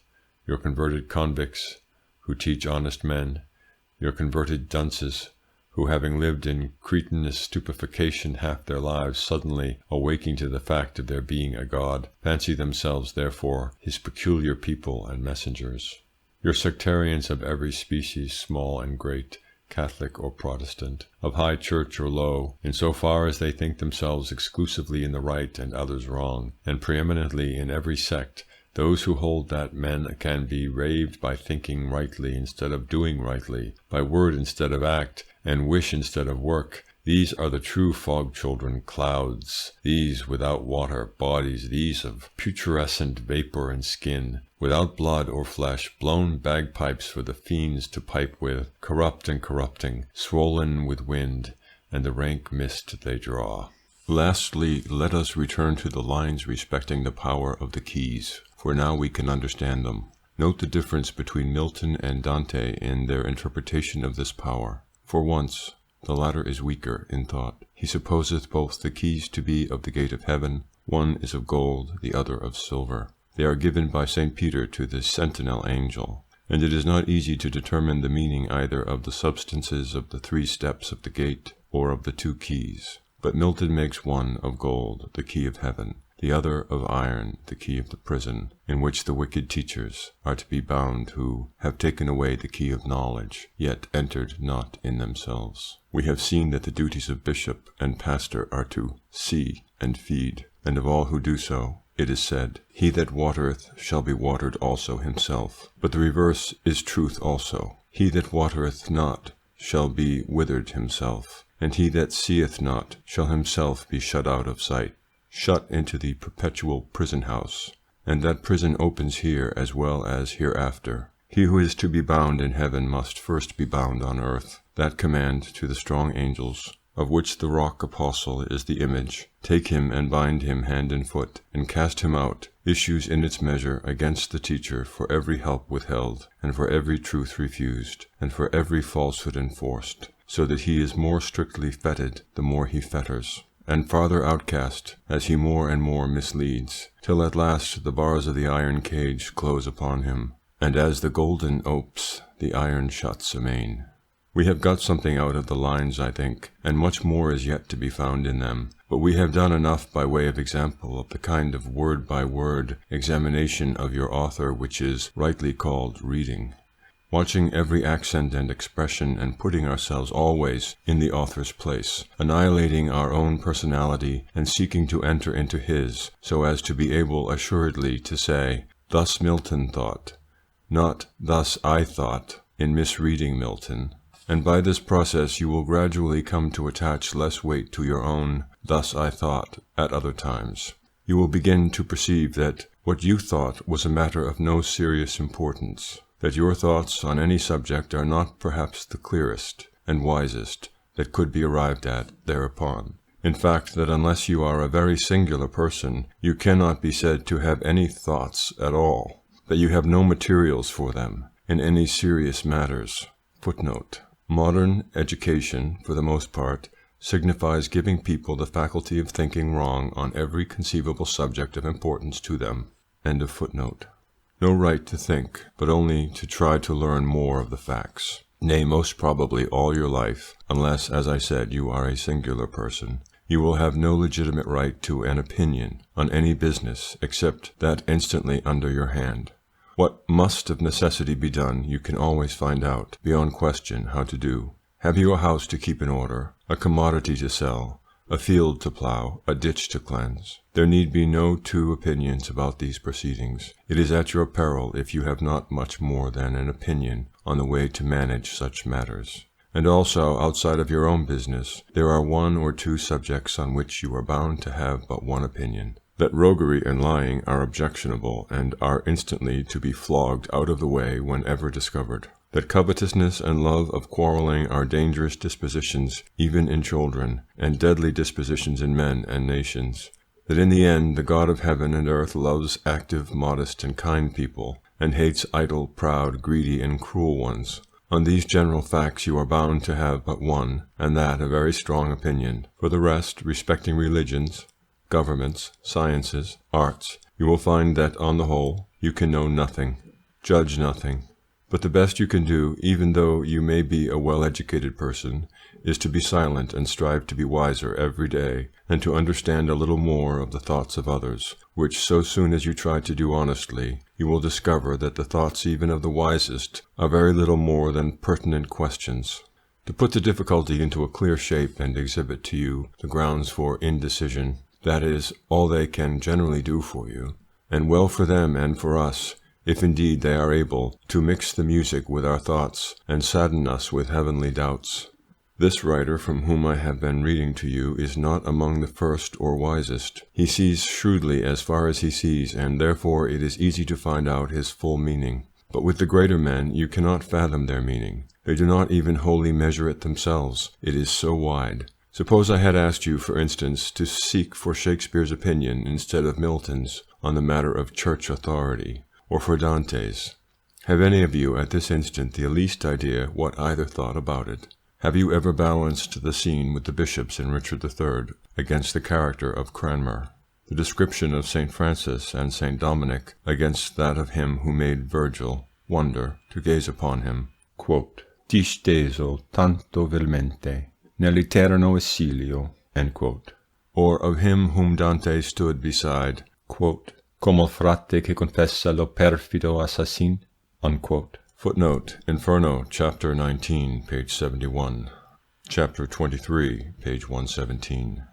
your converted convicts, who teach honest men, your converted dunces, who, having lived in cretinous stupefaction half their lives, suddenly awaking to the fact of there being a God, fancy themselves therefore his peculiar people and messengers. Your sectarians of every species, small and great, Catholic or Protestant, of high church or low, in so far as they think themselves exclusively in the right and others wrong, and preeminently in every sect, those who hold that men can be raved by thinking rightly instead of doing rightly, by word instead of act, and wish instead of work, these are the true fog children, clouds, these without water, bodies, these of putrescent vapour and skin, without blood or flesh, blown bagpipes for the fiends to pipe with, corrupt and corrupting, swollen with wind, and the rank mist they draw. Lastly, let us return to the lines respecting the power of the keys, for now we can understand them. Note the difference between Milton and Dante in their interpretation of this power. For once, the latter is weaker in thought. He supposeth both the keys to be of the gate of heaven, one is of gold, the other of silver. They are given by St. Peter to the sentinel angel, and it is not easy to determine the meaning either of the substances of the 3 steps of the gate, or of the 2 keys. But Milton makes one of gold, the key of heaven, the other of iron, the key of the prison, in which the wicked teachers are to be bound who have taken away the key of knowledge, yet entered not in themselves. We have seen that the duties of bishop and pastor are to see and feed, and of all who do so, it is said, he that watereth shall be watered also himself. But the reverse is truth also. He that watereth not shall be withered himself, and he that seeth not shall himself be shut out of sight, shut into the perpetual prison house, and that prison opens here as well as hereafter. He who is to be bound in heaven must first be bound on earth. That command to the strong angels, of which the rock apostle is the image, take him and bind him hand and foot, and cast him out, issues in its measure against the teacher for every help withheld, and for every truth refused, and for every falsehood enforced, so that he is more strictly fetted the more he fetters, and farther outcast as he more and more misleads, till at last the bars of the iron cage close upon him, and as the golden opes, the iron shuts amain. We have got something out of the lines, I think, and much more is yet to be found in them, but we have done enough by way of example of the kind of word-by-word examination of your author which is rightly called reading, watching every accent and expression and putting ourselves always in the author's place, annihilating our own personality and seeking to enter into his, so as to be able assuredly to say, thus Milton thought, not thus I thought, in misreading Milton. And by this process you will gradually come to attach less weight to your own thus I thought at other times. You will begin to perceive that what you thought was a matter of no serious importance, that your thoughts on any subject are not perhaps the clearest and wisest that could be arrived at thereupon. In fact, that unless you are a very singular person, you cannot be said to have any thoughts at all, that you have no materials for them in any serious matters. Footnote. Modern education, for the most part, signifies giving people the faculty of thinking wrong on every conceivable subject of importance to them. End of footnote. No right to think, but only to try to learn more of the facts. Nay, most probably all your life, unless, as I said, you are a singular person, you will have no legitimate right to an opinion on any business except that instantly under your hand. What must of necessity be done you can always find out, beyond question, how to do. Have you a house to keep in order, a commodity to sell, a field to plough, a ditch to cleanse? There need be no 2 opinions about these proceedings. It is at your peril if you have not much more than an opinion on the way to manage such matters. And also, outside of your own business, there are 1 or 2 subjects on which you are bound to have but one opinion. That roguery and lying are objectionable and are instantly to be flogged out of the way whenever discovered. That covetousness and love of quarrelling are dangerous dispositions even in children, and deadly dispositions in men and nations. That in the end the God of heaven and earth loves active, modest, and kind people, and hates idle, proud, greedy, and cruel ones. On these general facts you are bound to have but one, and that a very strong opinion. For the rest, respecting religions, governments, sciences, arts, you will find that, on the whole, you can know nothing. Judge nothing. But the best you can do, even though you may be a well-educated person, is to be silent and strive to be wiser every day, and to understand a little more of the thoughts of others, which so soon as you try to do honestly, you will discover that the thoughts even of the wisest are very little more than pertinent questions. To put the difficulty into a clear shape and exhibit to you the grounds for indecision, that is all they can generally do for you, and well for them and for us, if indeed they are able to mix the music with our thoughts and sadden us with heavenly doubts. This writer from whom I have been reading to you is not among the first or wisest. He sees shrewdly as far as he sees, and therefore it is easy to find out his full meaning. But with the greater men you cannot fathom their meaning. They do not even wholly measure it themselves. It is so wide. Suppose I had asked you, for instance, to seek for Shakespeare's opinion instead of Milton's on the matter of church authority, or for Dante's. Have any of you at this instant the least idea what either thought about it? Have you ever balanced the scene with the bishops in Richard III against the character of Cranmer, the description of St. Francis and St. Dominic against that of him who made Virgil wonder to gaze upon him, quote, disteso tanto vilmente nell'eterno esilio, end quote, or of him whom Dante stood beside, quote, como frate che confessa lo perfido assassin, unquote. Footnote, Inferno, chapter 19, page 71, chapter 23, page 117,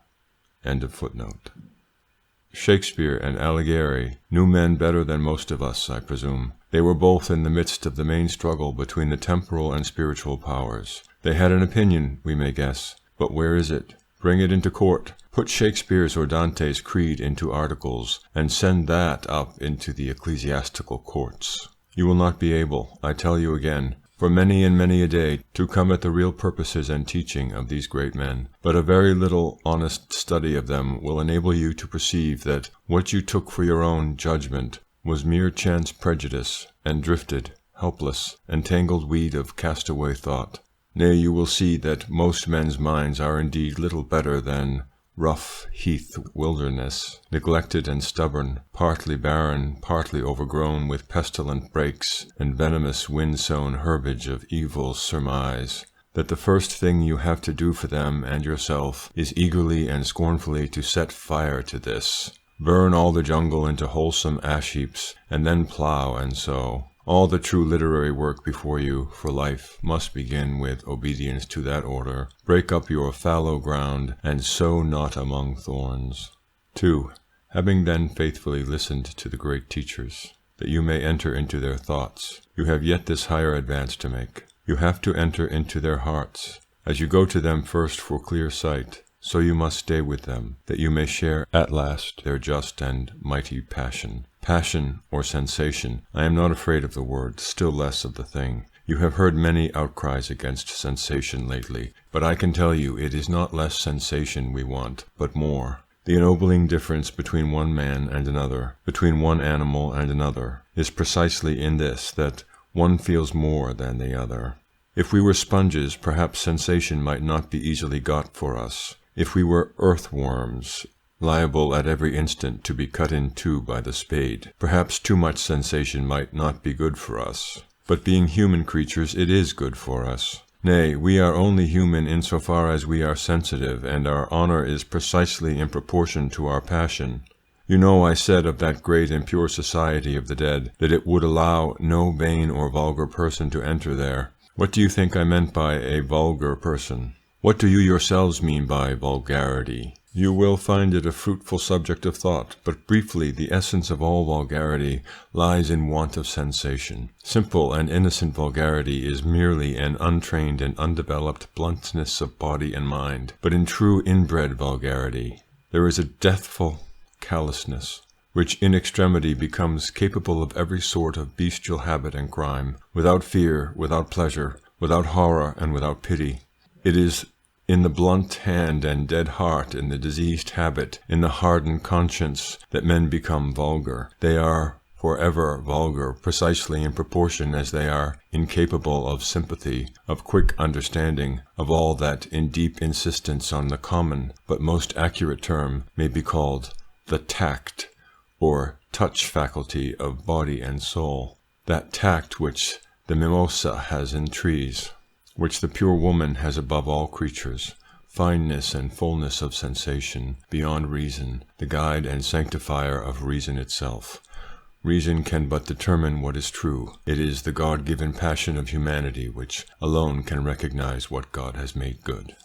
end of footnote. Shakespeare and Allegory knew men better than most of us, I presume. They were both in the midst of the main struggle between the temporal and spiritual powers. They had an opinion, we may guess, but where is it? Bring it into court. Put Shakespeare's or Dante's creed into articles, and send that up into the ecclesiastical courts. You will not be able, I tell you again, for many and many a day, to come at the real purposes and teaching of these great men. But a very little honest study of them will enable you to perceive that what you took for your own judgment was mere chance prejudice, and drifted, helpless, entangled weed of castaway thought. Nay, you will see that most men's minds are indeed little better than rough heath wilderness, neglected and stubborn, partly barren, partly overgrown with pestilent brakes and venomous wind-sown herbage of evil surmise, that the first thing you have to do for them and yourself is eagerly and scornfully to set fire to this. Burn all the jungle into wholesome ash-heaps, and then plough and sow. All the true literary work before you for life must begin with obedience to that order. Break up your fallow ground, and sow not among thorns. 2. Having then faithfully listened to the great teachers, that you may enter into their thoughts, you have yet this higher advance to make. You have to enter into their hearts. As you go to them first for clear sight, so you must stay with them, that you may share at last their just and mighty passion. Passion or sensation, I am not afraid of the word, still less of the thing. You have heard many outcries against sensation lately, but I can tell you it is not less sensation we want, but more. The ennobling difference between one man and another, between one animal and another, is precisely in this, that one feels more than the other. If we were sponges, perhaps sensation might not be easily got for us. If we were earthworms, liable at every instant to be cut in two by the spade, perhaps too much sensation might not be good for us. But being human creatures, it is good for us. Nay, we are only human in so far as we are sensitive, and our honour is precisely in proportion to our passion. You know I said of that great and pure society of the dead, that it would allow no vain or vulgar person to enter there. What do you think I meant by a vulgar person? What do you yourselves mean by vulgarity? You will find it a fruitful subject of thought, but briefly, the essence of all vulgarity lies in want of sensation. Simple and innocent vulgarity is merely an untrained and undeveloped bluntness of body and mind, but in true inbred vulgarity there is a deathful callousness, which in extremity becomes capable of every sort of bestial habit and crime, without fear, without pleasure, without horror, and without pity. It is in the blunt hand and dead heart, in the diseased habit, in the hardened conscience, that men become vulgar. They are forever vulgar, precisely in proportion as they are incapable of sympathy, of quick understanding, of all that in deep insistence on the common, but most accurate term may be called the tact, or touch faculty of body and soul. that tact which the mimosa has in trees, which the pure woman has above all creatures, fineness and fullness of sensation, beyond reason, the guide and sanctifier of reason itself. Reason can but determine what is true. It is the God-given passion of humanity which alone can recognize what God has made good.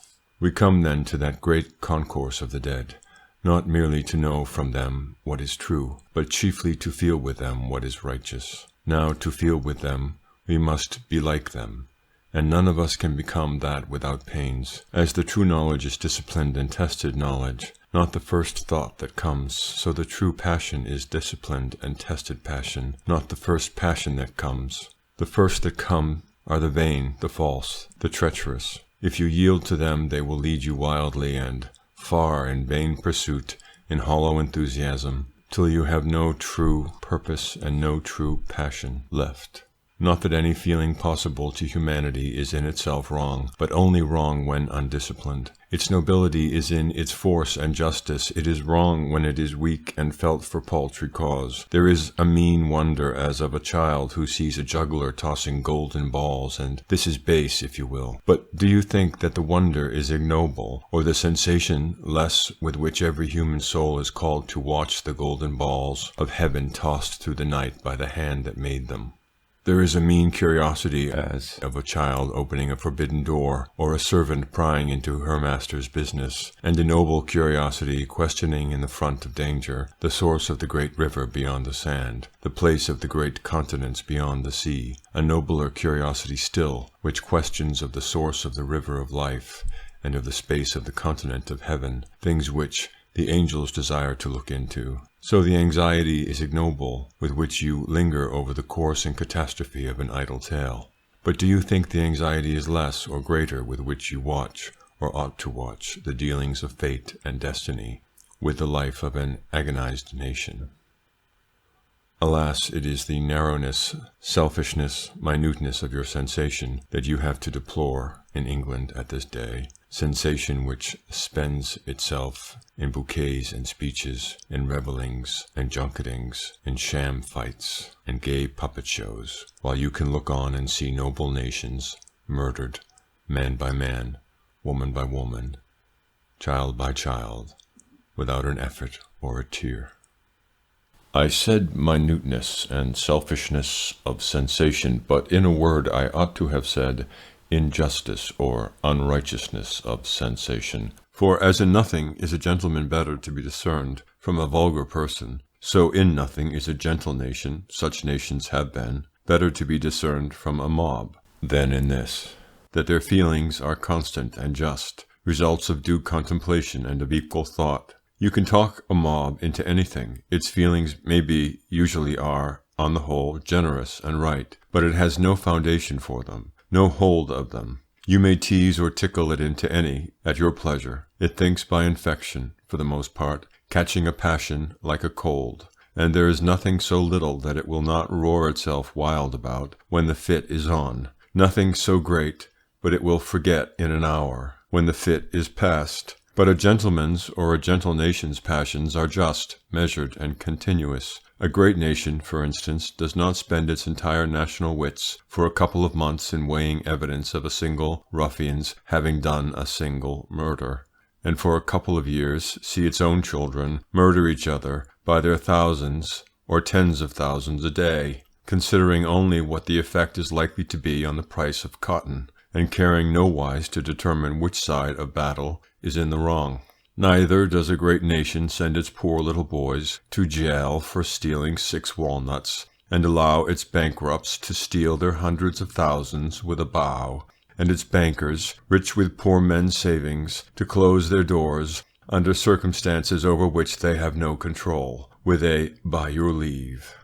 We come then to that great concourse of the dead, not merely to know from them what is true, but chiefly to feel with them what is righteous. Now, to feel with them, we must be like them, and none of us can become that without pains. As the true knowledge is disciplined and tested knowledge, not the first thought that comes, so the true passion is disciplined and tested passion, not the first passion that comes. The first that come are the vain, the false, the treacherous. If you yield to them, they will lead you wildly and far in vain pursuit, in hollow enthusiasm, till you have no true purpose and no true passion left. Not that any feeling possible to humanity is in itself wrong, but only wrong when undisciplined. Its nobility is in its force and justice. It is wrong when it is weak and felt for paltry cause. There is a mean wonder as of a child who sees a juggler tossing golden balls, and this is base, if you will. But do you think that the wonder is ignoble, or the sensation less with which every human soul is called to watch the golden balls of heaven tossed through the night by the hand that made them? There is a mean curiosity as of a child opening a forbidden door, or a servant prying into her master's business, and a noble curiosity questioning in the front of danger the source of the great river beyond the sand, the place of the great continents beyond the sea, a nobler curiosity still, which questions of the source of the river of life, and of the space of the continent of heaven, things which the angels desire to look into. So the anxiety is ignoble with which you linger over the course and catastrophe of an idle tale. But do you think the anxiety is less or greater with which you watch, or ought to watch, the dealings of fate and destiny with the life of an agonized nation? Alas, it is the narrowness, selfishness, minuteness of your sensation that you have to deplore in England at this day. Sensation which spends itself in bouquets and speeches, in revellings and junketings, in sham fights and gay puppet shows, while you can look on and see noble nations murdered, man by man, woman by woman, child by child, without an effort or a tear. I said minuteness and selfishness of sensation, but in a word I ought to have said injustice or unrighteousness of sensation. For as in nothing is a gentleman better to be discerned from a vulgar person, so in nothing is a gentle nation, such nations have been, better to be discerned from a mob than in this, that their feelings are constant and just, results of due contemplation and of equal thought. You can talk a mob into anything. Its feelings may be, usually are, on the whole, generous and right, but it has no foundation for them, no hold of them. You may tease or tickle it into any, at your pleasure. It thinks by infection, for the most part, catching a passion like a cold, and there is nothing so little that it will not roar itself wild about when the fit is on, nothing so great but it will forget in an hour when the fit is past. But a gentleman's or a gentle nation's passions are just, measured, and continuous. A great nation, for instance, does not spend its entire national wits for a couple of months in weighing evidence of a single ruffian's having done a single murder, and for a couple of years see its own children murder each other by their thousands or tens of thousands a day, considering only what the effect is likely to be on the price of cotton, and caring nowise to determine which side of battle is in the wrong. Neither does a great nation send its poor little boys to jail for stealing 6 walnuts, and allow its bankrupts to steal their hundreds of thousands with a bow, and its bankers, rich with poor men's savings, to close their doors under circumstances over which they have no control, with a "by your leave,"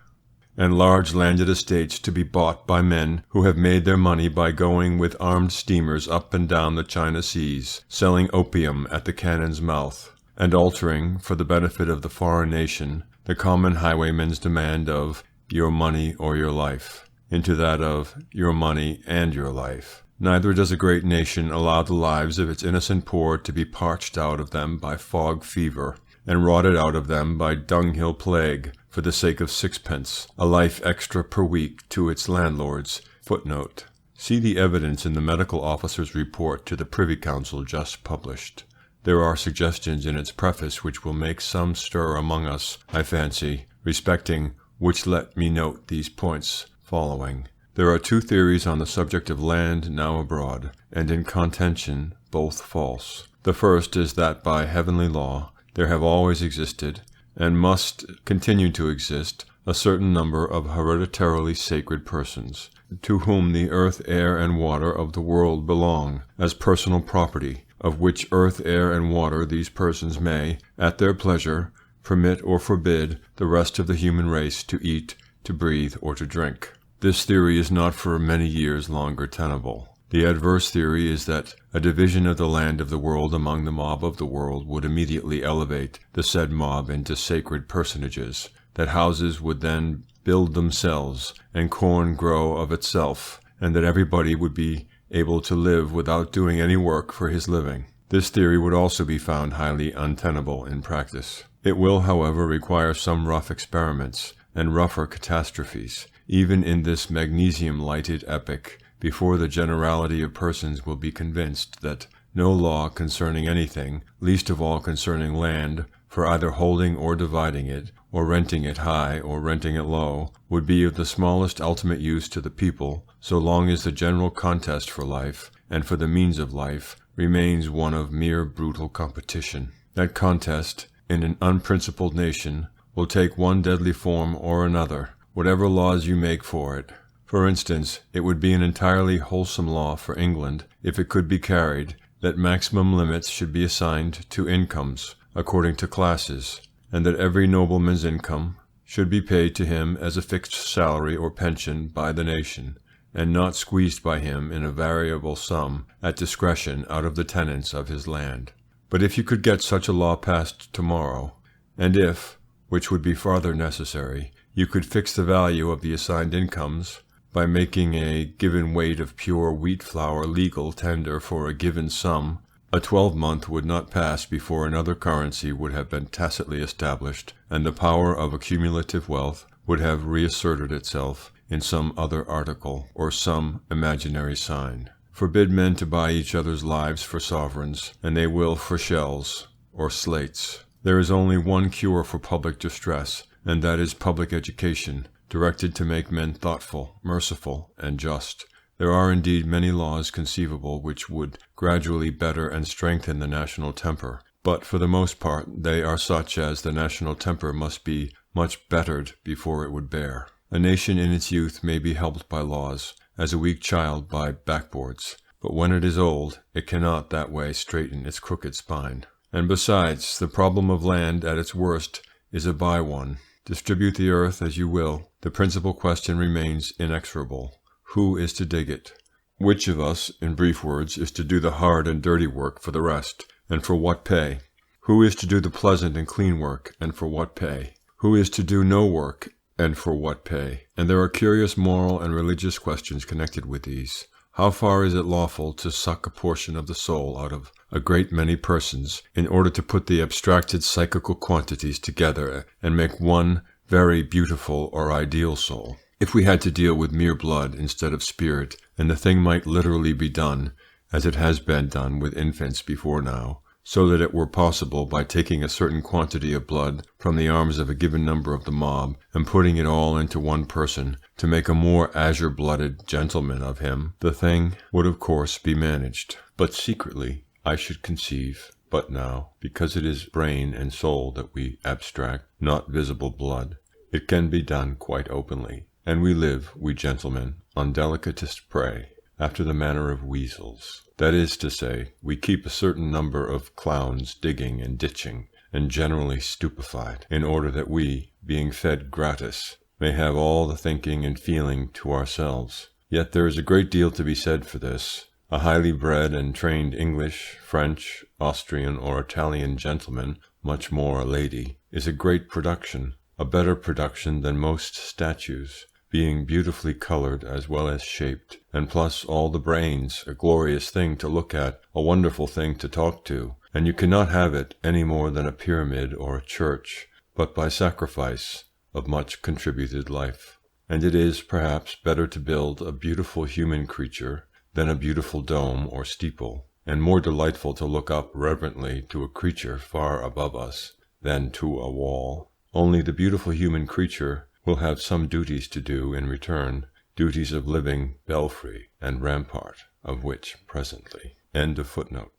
and large landed estates to be bought by men who have made their money by going with armed steamers up and down the China seas, selling opium at the cannon's mouth, and altering, for the benefit of the foreign nation, the common highwayman's demand of "your money or your life," into that of "your money and your life." Neither does a great nation allow the lives of its innocent poor to be parched out of them by fog fever, and rotted out of them by dunghill plague, for the sake of sixpence, a life extra per week to its landlords. Footnote. See the evidence in the medical officer's report to the Privy Council just published. There are suggestions in its preface which will make some stir among us, I fancy, respecting which let me note these points following. There are two theories on the subject of land now abroad, and in contention both false. The first is that by heavenly law there have always existed, and must continue to exist, a certain number of hereditarily sacred persons, to whom the earth, air, and water of the world belong, as personal property, of which earth, air, and water these persons may, at their pleasure, permit or forbid the rest of the human race to eat, to breathe, or to drink. This theory is not for many years longer tenable. The adverse theory is that a division of the land of the world among the mob of the world would immediately elevate the said mob into sacred personages, that houses would then build themselves, and corn grow of itself, and that everybody would be able to live without doing any work for his living. This theory would also be found highly untenable in practice. It will, however, require some rough experiments and rougher catastrophes, even in this magnesium-lighted epoch, before the generality of persons will be convinced that no law concerning anything, least of all concerning land, for either holding or dividing it, or renting it high or renting it low, would be of the smallest ultimate use to the people, so long as the general contest for life, and for the means of life, remains one of mere brutal competition. That contest, in an unprincipled nation, will take one deadly form or another, whatever laws you make for it. For instance, it would be an entirely wholesome law for England, if it could be carried, that maximum limits should be assigned to incomes, according to classes, and that every nobleman's income should be paid to him as a fixed salary or pension by the nation, and not squeezed by him in a variable sum at discretion out of the tenants of his land. But if you could get such a law passed tomorrow, and if, which would be farther necessary, you could fix the value of the assigned incomes by making a given weight of pure wheat flour legal tender for a given sum, a 12-month would not pass before another currency would have been tacitly established, and the power of accumulative wealth would have reasserted itself in some other article or some imaginary sign. Forbid men to buy each other's lives for sovereigns, and they will for shells or slates. There is only one cure for public distress, and that is public education, directed to make men thoughtful, merciful, and just. There are indeed many laws conceivable which would gradually better and strengthen the national temper, but for the most part they are such as the national temper must be much bettered before it would bear. A nation in its youth may be helped by laws, as a weak child by backboards, but when it is old, it cannot that way straighten its crooked spine. And besides, the problem of land at its worst is a by one. Distribute the earth as you will, the principal question remains inexorable. Who is to dig it? Which of us, in brief words, is to do the hard and dirty work for the rest, and for what pay? Who is to do the pleasant and clean work, and for what pay? Who is to do no work, and for what pay? And there are curious moral and religious questions connected with these. How far is it lawful to suck a portion of the soul out of a great many persons in order to put the abstracted psychical quantities together and make one very beautiful or ideal soul? If we had to deal with mere blood instead of spirit, and the thing might literally be done, as it has been done with infants before now, so that it were possible, by taking a certain quantity of blood from the arms of a given number of the mob, and putting it all into one person, to make a more azure-blooded gentleman of him, the thing would of course be managed, but secretly, I should conceive. But now, because it is brain and soul that we abstract, not visible blood, it can be done quite openly, and we live, we gentlemen, on delicatest prey, after the manner of weasels. That is to say, we keep a certain number of clowns digging and ditching, and generally stupefied, in order that we, being fed gratis, may have all the thinking and feeling to ourselves. Yet there is a great deal to be said for this. A highly bred and trained English, French, Austrian, or Italian gentleman, much more a lady, is a great production, a better production than most statues, being beautifully colored as well as shaped, and plus all the brains, a glorious thing to look at, a wonderful thing to talk to, and you cannot have it any more than a pyramid or a church, but by sacrifice of much contributed life. And it is, perhaps, better to build a beautiful human creature than a beautiful dome or steeple, and more delightful to look up reverently to a creature far above us than to a wall. Only the beautiful human creature will have some duties to do in return, duties of living belfry and rampart, of which presently. End of footnote.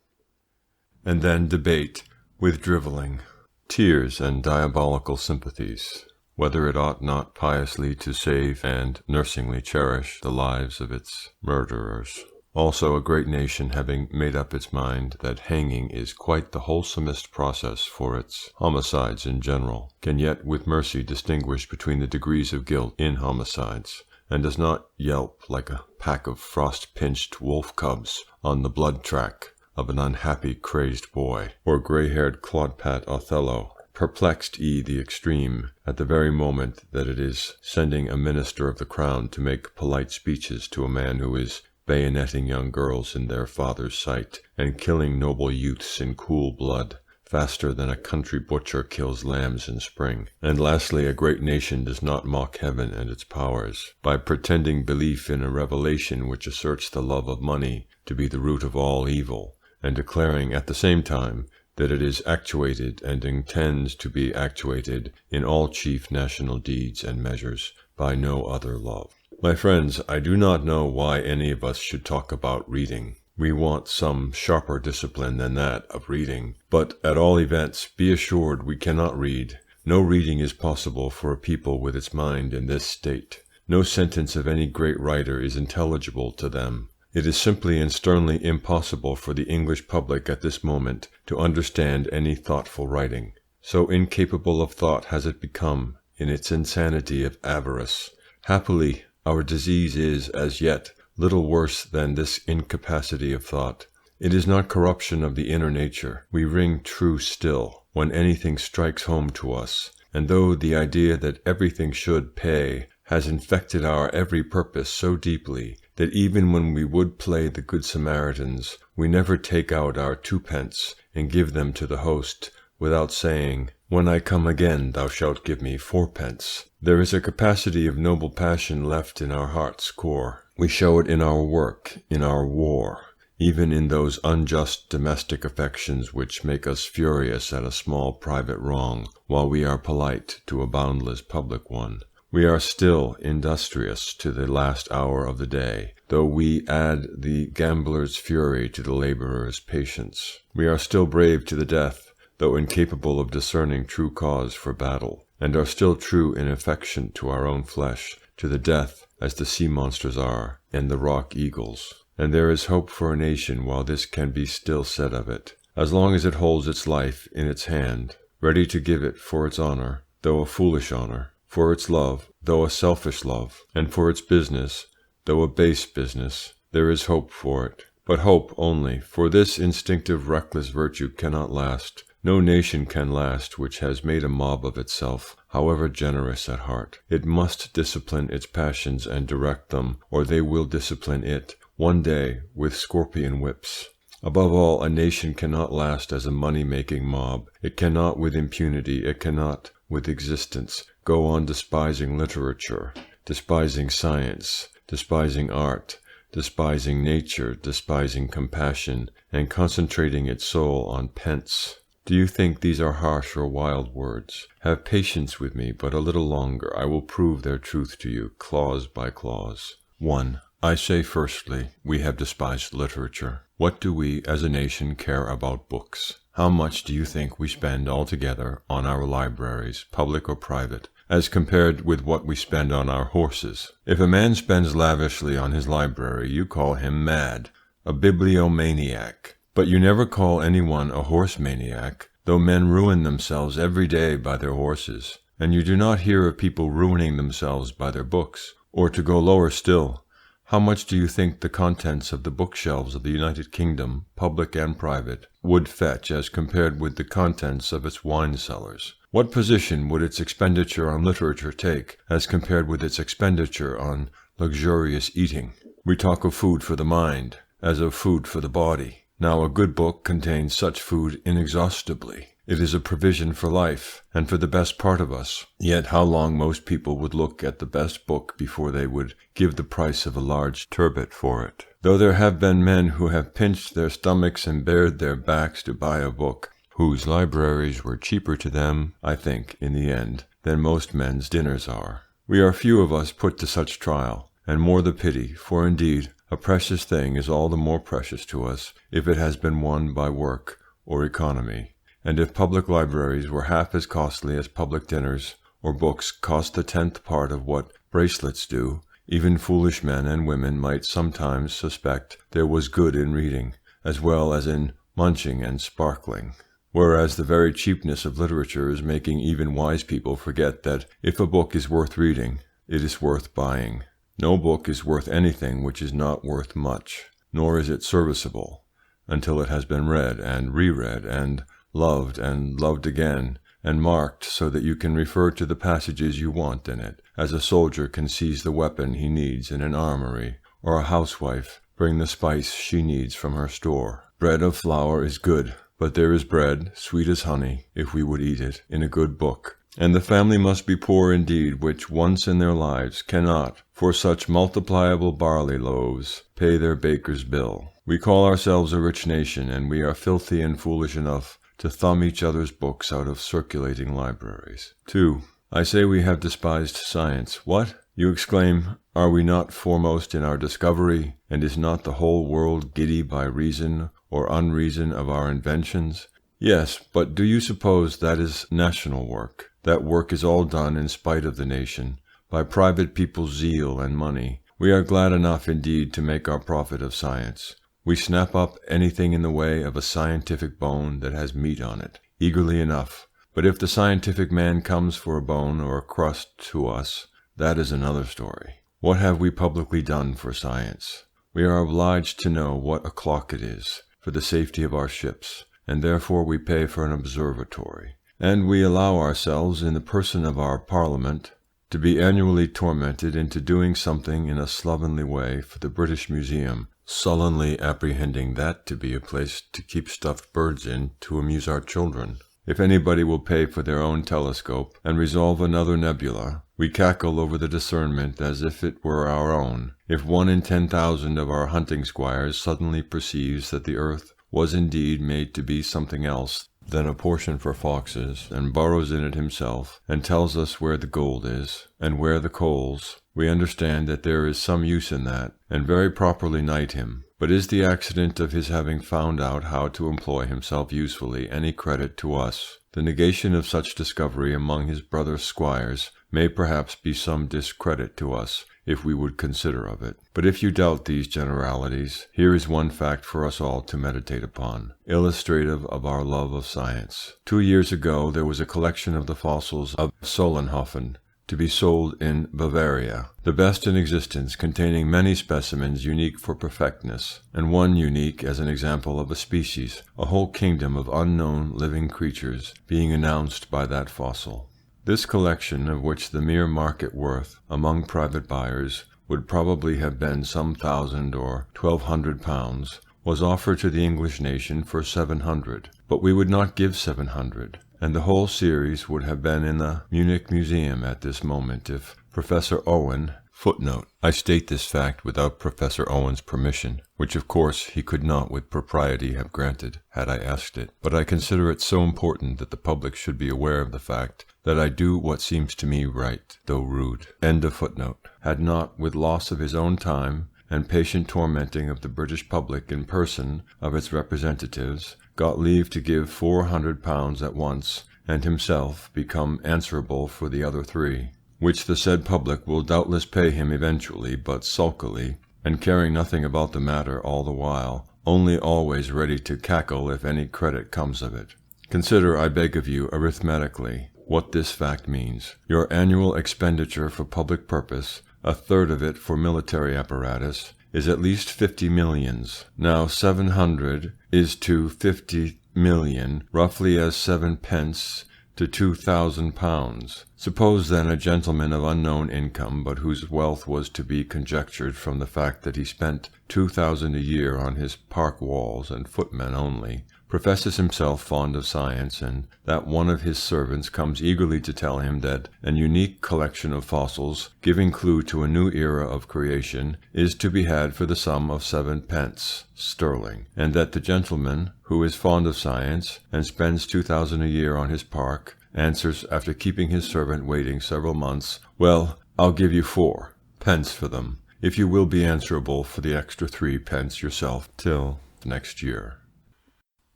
And then debate with drivelling, tears and diabolical sympathies, whether it ought not piously to save and nursingly cherish the lives of its murderers. Also, a great nation having made up its mind that hanging is quite the wholesomest process for its homicides in general, can yet with mercy distinguish between the degrees of guilt in homicides, and does not yelp like a pack of frost-pinched wolf cubs on the blood track of an unhappy crazed boy, or grey-haired clodpat Othello, perplexed the extreme at the very moment that it is sending a minister of the crown to make polite speeches to a man who is bayoneting young girls in their father's sight, and killing noble youths in cool blood, faster than a country butcher kills lambs in spring. And lastly, a great nation does not mock heaven and its powers, by pretending belief in a revelation which asserts the love of money to be the root of all evil, and declaring at the same time that it is actuated and intends to be actuated in all chief national deeds and measures by no other love. My friends, I do not know why any of us should talk about reading. We want some sharper discipline than that of reading, but at all events be assured we cannot read. No reading is possible for a people with its mind in this state. No sentence of any great writer is intelligible to them. It is simply and sternly impossible for the English public at this moment to understand any thoughtful writing. So incapable of thought has it become in its insanity of avarice. Happily, our disease is, as yet, little worse than this incapacity of thought. It is not corruption of the inner nature. We ring true still when anything strikes home to us, and though the idea that everything should pay has infected our every purpose so deeply that even when we would play the Good Samaritans, we never take out our 2d and give them to the host without saying, "When I come again thou shalt give me 4d. There is a capacity of noble passion left in our heart's core. We show it in our work, in our war, even in those unjust domestic affections which make us furious at a small private wrong, while we are polite to a boundless public one. We are still industrious to the last hour of the day, though we add the gambler's fury to the labourer's patience. We are still brave to the death, though incapable of discerning true cause for battle, and are still true in affection to our own flesh, to the death, as the sea monsters are, and the rock eagles. And there is hope for a nation while this can be still said of it, as long as it holds its life in its hand, ready to give it for its honour, though a foolish honour, for its love, though a selfish love, and for its business, though a base business. There is hope for it, but hope only, for this instinctive reckless virtue cannot last. No nation can last which has made a mob of itself, however generous at heart. It must discipline its passions and direct them, or they will discipline it, one day, with scorpion whips. Above all, a nation cannot last as a money-making mob. It cannot with impunity, it cannot with existence, go on despising literature, despising science, despising art, despising nature, despising compassion, and concentrating its soul on pence. Do you think these are harsh or wild words? Have patience with me but a little longer. I will prove their truth to you, clause by clause. 1. I say firstly, we have despised literature. What do we as a nation care about books? How much do you think we spend altogether on our libraries, public or private, as compared with what we spend on our horses? If a man spends lavishly on his library, you call him mad, a bibliomaniac. But you never call anyone a horse maniac, though men ruin themselves every day by their horses, and you do not hear of people ruining themselves by their books. Or to go lower still, how much do you think the contents of the bookshelves of the United Kingdom, public and private, would fetch as compared with the contents of its wine cellars? What position would its expenditure on literature take as compared with its expenditure on luxurious eating? We talk of food for the mind, as of food for the body. Now a good book contains such food inexhaustibly. It is a provision for life, and for the best part of us. Yet how long most people would look at the best book before they would give the price of a large turbot for it. Though there have been men who have pinched their stomachs and bared their backs to buy a book, whose libraries were cheaper to them, I think, in the end, than most men's dinners are. We are few of us put to such trial, and more the pity, for indeed a precious thing is all the more precious to us if it has been won by work or economy. And if public libraries were half as costly as public dinners, or books cost the 10th part of what bracelets do, even foolish men and women might sometimes suspect there was good in reading, as well as in munching and sparkling. Whereas the very cheapness of literature is making even wise people forget that if a book is worth reading, it is worth buying. No book is worth anything which is not worth much, nor is it serviceable, until it has been read and reread and loved again, and marked so that you can refer to the passages you want in it, as a soldier can seize the weapon he needs in an armory, or a housewife bring the spice she needs from her store. Bread of flour is good, but there is bread, sweet as honey, if we would eat it, in a good book. And the family must be poor indeed, which once in their lives cannot, for such multipliable barley loaves, pay their baker's bill. We call ourselves a rich nation, and we are filthy and foolish enough to thumb each other's books out of circulating libraries. 2. I say we have despised science. What? You exclaim, are we not foremost in our discovery, and is not the whole world giddy by reason or unreason of our inventions? Yes, but do you suppose that is national work? That work is all done in spite of the nation, by private people's zeal and money. We are glad enough indeed to make our profit of science. We snap up anything in the way of a scientific bone that has meat on it, eagerly enough. But if the scientific man comes for a bone or a crust to us, that is another story. What have we publicly done for science? We are obliged to know what o'clock it is, for the safety of our ships, and therefore we pay for an observatory. And we allow ourselves, in the person of our Parliament, to be annually tormented into doing something in a slovenly way for the British Museum, sullenly apprehending that to be a place to keep stuffed birds in to amuse our children. If anybody will pay for their own telescope and resolve another nebula, we cackle over the discernment as if it were our own. If 1 in 10,000 of our hunting squires suddenly perceives that the earth was indeed made to be something else than a portion for foxes, and burrows in it himself, and tells us where the gold is, and where the coals, we understand that there is some use in that, and very properly knight him. But is the accident of his having found out how to employ himself usefully any credit to us? The negation of such discovery among his brother squires may perhaps be some discredit to us, if we would consider of it. But if you doubt these generalities, here is one fact for us all to meditate upon, illustrative of our love of science. 2 years ago there was a collection of the fossils of Solnhofen to be sold in Bavaria, the best in existence, containing many specimens unique for perfectness, and one unique as an example of a species, a whole kingdom of unknown living creatures being announced by that fossil. This collection, of which the mere market worth among private buyers would probably have been some £1,000 or £1,200, was offered to the English nation for 700, but we would not give 700, and the whole series would have been in the Munich Museum at this moment if Professor Owen Footnote. I state this fact without Professor Owen's permission, which of course he could not with propriety have granted had I asked it, but I consider it so important that the public should be aware of the fact that I do what seems to me right, though rude. End of footnote. Had not, with loss of his own time and patient tormenting of the British public in person of its representatives, got leave to give £400 at once, and himself become answerable for the other 3, which the said public will doubtless pay him eventually, but sulkily, and caring nothing about the matter all the while, only always ready to cackle if any credit comes of it. Consider, I beg of you, arithmetically, what this fact means. Your annual expenditure for public purpose, a third of it for military apparatus, is at least 50 millions. Now 700 is to 50 million roughly as 7 pence to £2,000. Suppose then a gentleman of unknown income, but whose wealth was to be conjectured from the fact that he spent £2,000 a year on his park walls and footmen only, professes himself fond of science, and that one of his servants comes eagerly to tell him that an unique collection of fossils, giving clue to a new era of creation, is to be had for the sum of 7d. sterling, and that the gentleman, who is fond of science, and spends £2,000 a year on his park, answers, after keeping his servant waiting several months, "Well, I'll give you 4d. for them, if you will be answerable for the extra 3d. yourself till next year."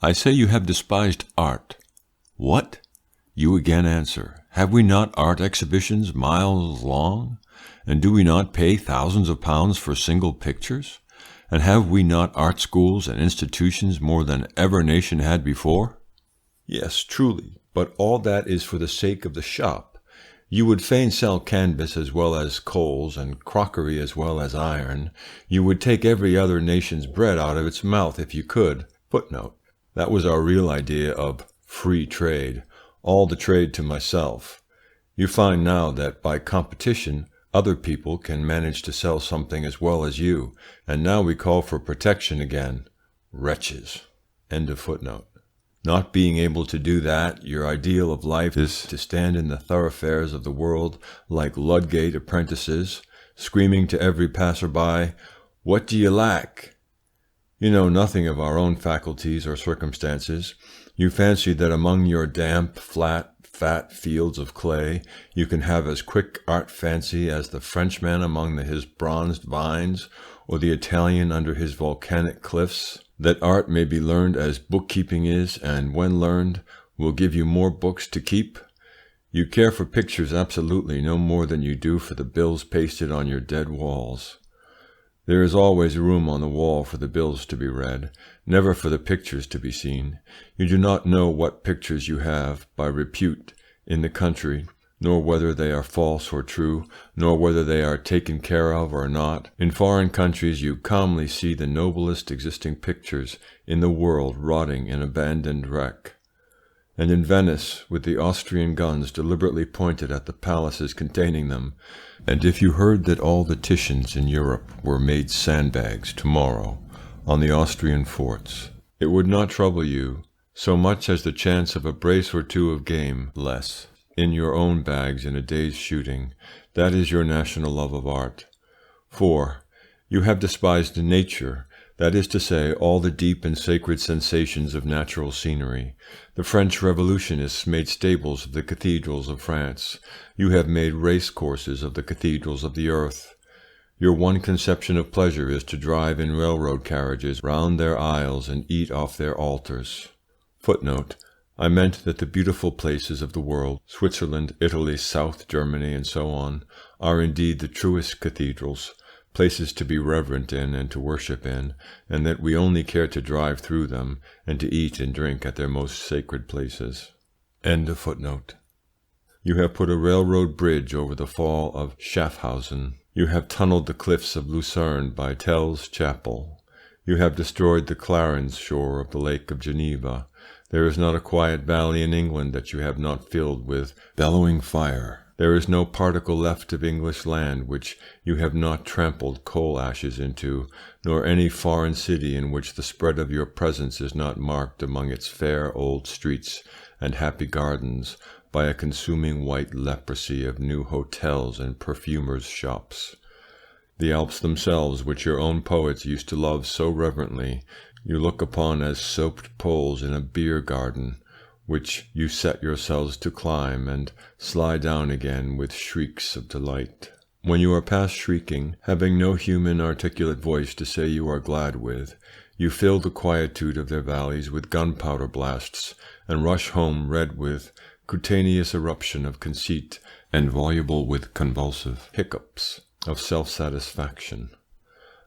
I say you have despised art. What? You again answer, have we not art exhibitions miles long? And do we not pay thousands of pounds for single pictures? And have we not art schools and institutions more than ever nation had before? Yes, truly, but all that is for the sake of the shop. You would fain sell canvas as well as coals, and crockery as well as iron. You would take every other nation's bread out of its mouth if you could. Footnote. That was our real idea of free trade, all the trade to myself. You find now that by competition other people can manage to sell something as well as you, and now we call for protection again. Wretches. End of footnote. Not being able to do that, your ideal of life is to stand in the thoroughfares of the world like Ludgate apprentices, screaming to every passer-by, "What do you lack?" You know nothing of our own faculties or circumstances. You fancy that among your damp, flat, fat fields of clay, you can have as quick art fancy as the Frenchman among his bronzed vines, or the Italian under his volcanic cliffs, that art may be learned as bookkeeping is, and when learned, will give you more books to keep. You care for pictures absolutely no more than you do for the bills pasted on your dead walls. There is always room on the wall for the bills to be read, never for the pictures to be seen. You do not know what pictures you have by repute in the country, nor whether they are false or true, nor whether they are taken care of or not. In foreign countries you calmly see the noblest existing pictures in the world rotting in abandoned wreck. And in Venice, with the Austrian guns deliberately pointed at the palaces containing them, and if you heard that all the Titians in Europe were made sandbags tomorrow on the Austrian forts, it would not trouble you so much as the chance of a brace or two of game less in your own bags in a day's shooting. That is your national love of art. 4. You have despised nature, that is to say, all the deep and sacred sensations of natural scenery. The French revolutionists made stables of the cathedrals of France. You have made race courses of the cathedrals of the earth. Your one conception of pleasure is to drive in railroad carriages round their aisles and eat off their altars. Footnote. I meant that the beautiful places of the world, Switzerland, Italy, South Germany, and so on, are indeed the truest cathedrals, places to be reverent in and to worship in, and that we only care to drive through them and to eat and drink at their most sacred places. End of footnote. You have put a railroad bridge over the fall of Schaffhausen. You have tunneled the cliffs of Lucerne by Tell's Chapel. You have destroyed the Clarence shore of the Lake of Geneva. There is not a quiet valley in England that you have not filled with bellowing fire. There is no particle left of English land which you have not trampled coal ashes into, nor any foreign city in which the spread of your presence is not marked among its fair old streets and happy gardens by a consuming white leprosy of new hotels and perfumers' shops. The Alps themselves, which your own poets used to love so reverently, you look upon as soaped poles in a beer garden, which you set yourselves to climb and slide down again with shrieks of delight. When you are past shrieking, having no human articulate voice to say you are glad with, you fill the quietude of their valleys with gunpowder blasts, and rush home red with cutaneous eruption of conceit and voluble with convulsive hiccups of self-satisfaction.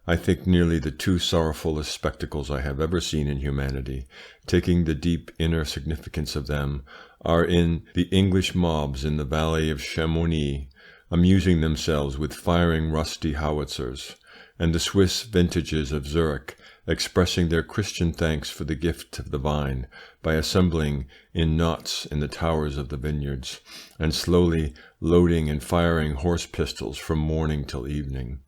I think nearly the two sorrowfullest spectacles I have ever seen in humanity, taking the deep inner significance of them, are in the English mobs in the valley of Chamonix, amusing themselves with firing rusty howitzers, and the Swiss vintages of Zurich, expressing their Christian thanks for the gift of the vine by assembling in knots in the towers of the vineyards, and slowly loading and firing horse pistols from morning till evening.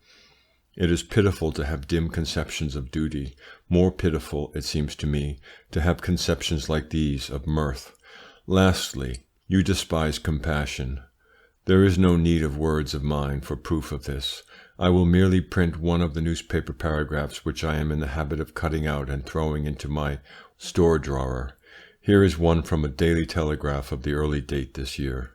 It is pitiful to have dim conceptions of duty, more pitiful, it seems to me, to have conceptions like these of mirth. Lastly, you despise compassion. There is no need of words of mine for proof of this. I will merely print one of the newspaper paragraphs which I am in the habit of cutting out and throwing into my store drawer. Here is one from a Daily Telegraph of the early date this year.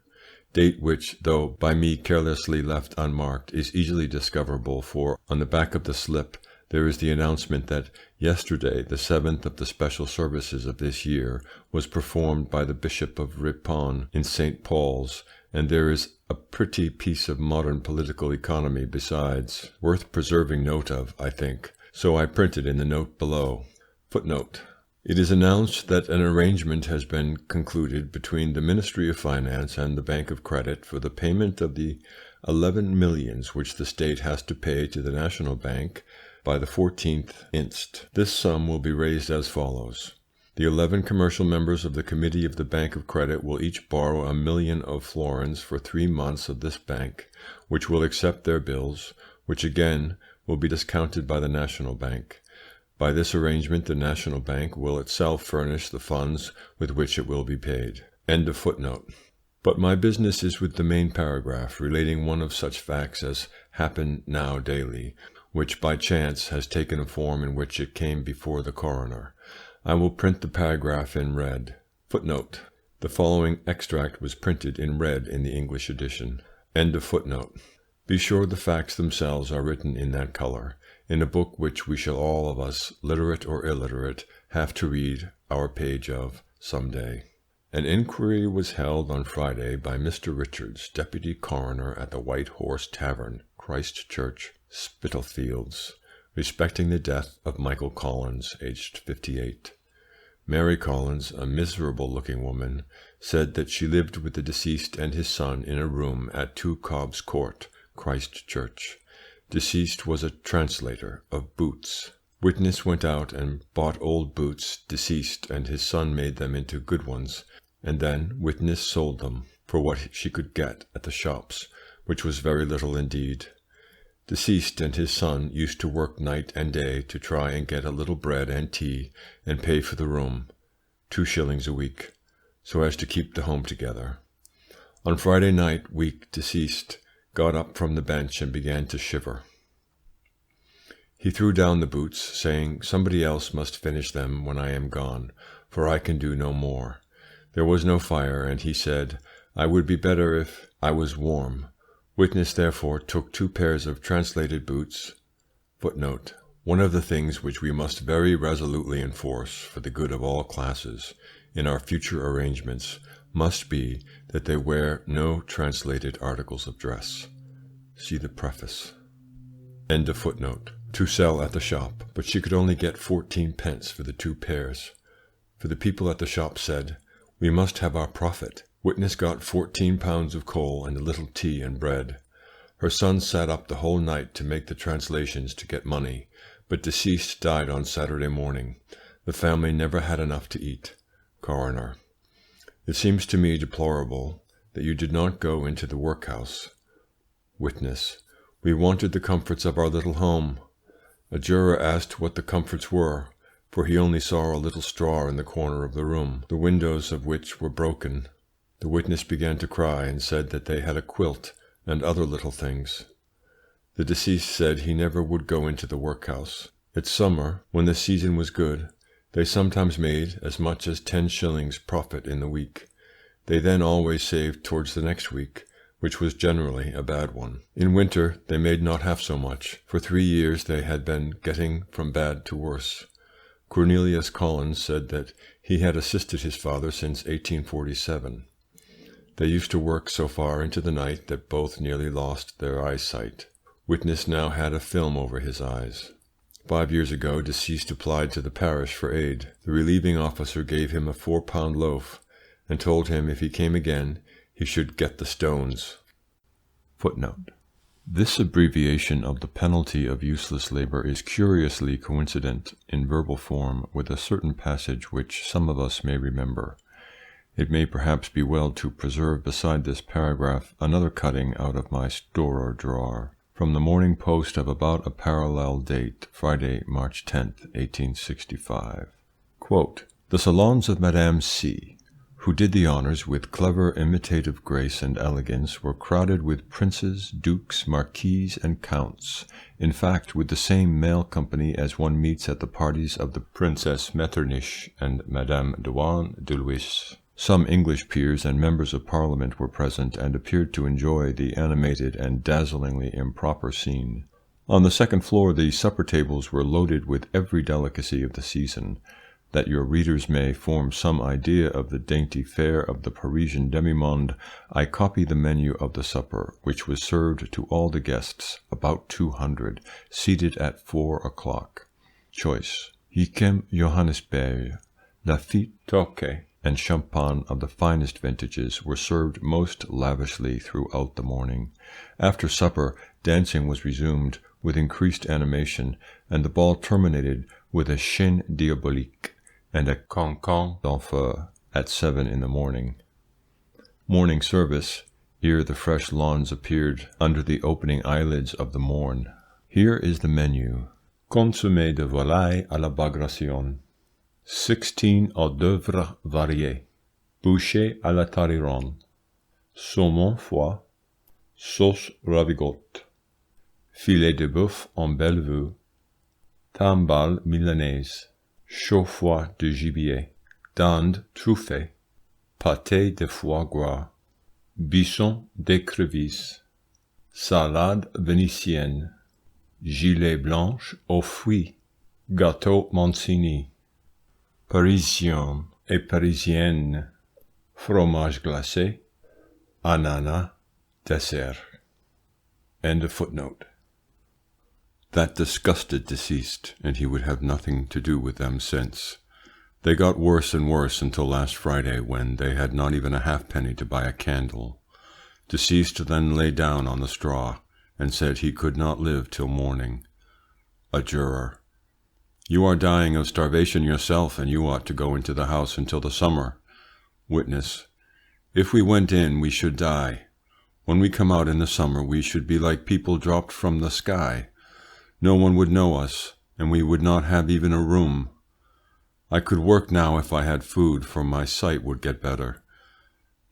Date which, though by me carelessly left unmarked, is easily discoverable, for on the back of the slip there is the announcement that yesterday, the 7th of the special services of this year, was performed by the Bishop of Ripon in St. Paul's, and there is a pretty piece of modern political economy besides, worth preserving note of, I think, so I print it in the note below. Footnote. It is announced that an arrangement has been concluded between the Ministry of Finance and the Bank of Credit for the payment of the 11 millions which the state has to pay to the National Bank by the 14th inst. This sum will be raised as follows. The 11 commercial members of the Committee of the Bank of Credit will each borrow 1 million of florins for 3 months of this bank, which will accept their bills, which again will be discounted by the National Bank. By this arrangement, the National Bank will itself furnish the funds with which it will be paid. End of footnote. But my business is with the main paragraph, relating one of such facts as happen now daily, which by chance has taken a form in which it came before the coroner. I will print the paragraph in red. Footnote. The following extract was printed in red in the English edition. End of footnote. Be sure the facts themselves are written in that color, in a book which we shall all of us, literate or illiterate, have to read our page of some day. An inquiry was held on Friday by Mr. Richards, Deputy Coroner at the White Horse Tavern, Christ Church, Spitalfields, respecting the death of Michael Collins, aged 58. Mary Collins, a miserable-looking woman, said that she lived with the deceased and his son in a room at 2 Cobb's Court, Christ Church. Deceased was a translator of boots. Witness went out and bought old boots. Deceased and his son made them into good ones, and then witness sold them for what she could get at the shops, which was very little indeed. Deceased and his son used to work night and day to try and get a little bread and tea and pay for the room, 2 shillings a week, so as to keep the home together. On Friday night week, deceased got up from the bench and began to shiver. He threw down the boots, saying, "Somebody else must finish them when I am gone, for I can do no more." There was no fire, and he said, "I would be better if I was warm." Witness therefore took 2 pairs of translated boots. Footnote. One of the things which we must very resolutely enforce for the good of all classes in our future arrangements must be that they wear no translated articles of dress. See the preface. End of footnote. To sell at the shop, but she could only get 14 pence for the 2 pairs. For the people at the shop said, "We must have our profit." Witness got 14 pounds of coal and a little tea and bread. Her son sat up the whole night to make the translations to get money, but deceased died on Saturday morning. The family never had enough to eat. Coroner. It seems to me deplorable that you did not go into the workhouse. Witness. We wanted the comforts of our little home. A juror asked what the comforts were, for he only saw a little straw in the corner of the room, the windows of which were broken. The witness began to cry and said that they had a quilt and other little things. The deceased said he never would go into the workhouse. It's summer, when the season was good. They sometimes made as much as 10 shillings profit in the week. They then always saved towards the next week, which was generally a bad one. In winter they made not half so much. For 3 years they had been getting from bad to worse. Cornelius Collins said that he had assisted his father since 1847. They used to work so far into the night that both nearly lost their eyesight. Witness now had a film over his eyes. 5 years ago, deceased applied to the parish for aid. The relieving officer gave him a 4-pound loaf and told him if he came again, he should get the stones. Footnote. This abbreviation of the penalty of useless labor is curiously coincident in verbal form with a certain passage which some of us may remember. It may perhaps be well to preserve beside this paragraph another cutting out of my store or drawer, from the Morning Post of about a parallel date, Friday, March 10th, 1865. Quote, "The salons of Madame C., who did the honours with clever imitative grace and elegance, were crowded with princes, dukes, marquises, and counts, in fact with the same male company as one meets at the parties of the Princess Metternich and Madame de Luis. Some English peers and members of Parliament were present, and appeared to enjoy the animated and dazzlingly improper scene. On the second floor the supper tables were loaded with every delicacy of the season. That your readers may form some idea of the dainty fare of the Parisian demi-monde, I copy the menu of the supper, which was served to all the guests, about 200, seated at 4 o'clock. Choice: Yquem Johannisberg, Lafitte Tokay, and champagne of the finest vintages were served most lavishly throughout the morning. After supper, dancing was resumed with increased animation, and the ball terminated with a chien diabolique and a cancan d'enfer at 7 in the morning. Morning service, ere the fresh lawns appeared under the opening eyelids of the morn. Here is the menu. Consommé de volaille à la bagration, 16 hors d'oeuvre variés, bouchée à la Tariron, saumon foie, sauce ravigote, filet de bœuf en Bellevue, timbale milanaise, chaud-foie de gibier, dinde truffée, pâté de foie gras, bisson d'écrevisse, salade vénitienne, gilet blanche aux fruits, gâteau Mancini, Parisien et parisienne, fromage glacé, ananas, dessert. End of footnote. That disgusted deceased, and he would have nothing to do with them since. They got worse and worse until last Friday, when they had not even a halfpenny to buy a candle. Deceased then lay down on the straw, and said he could not live till morning. A juror: You are dying of starvation yourself, and you ought to go into the house until the summer. Witness: If we went in, we should die. When we come out in the summer, we should be like people dropped from the sky. No one would know us, and we would not have even a room. I could work now if I had food, for my sight would get better.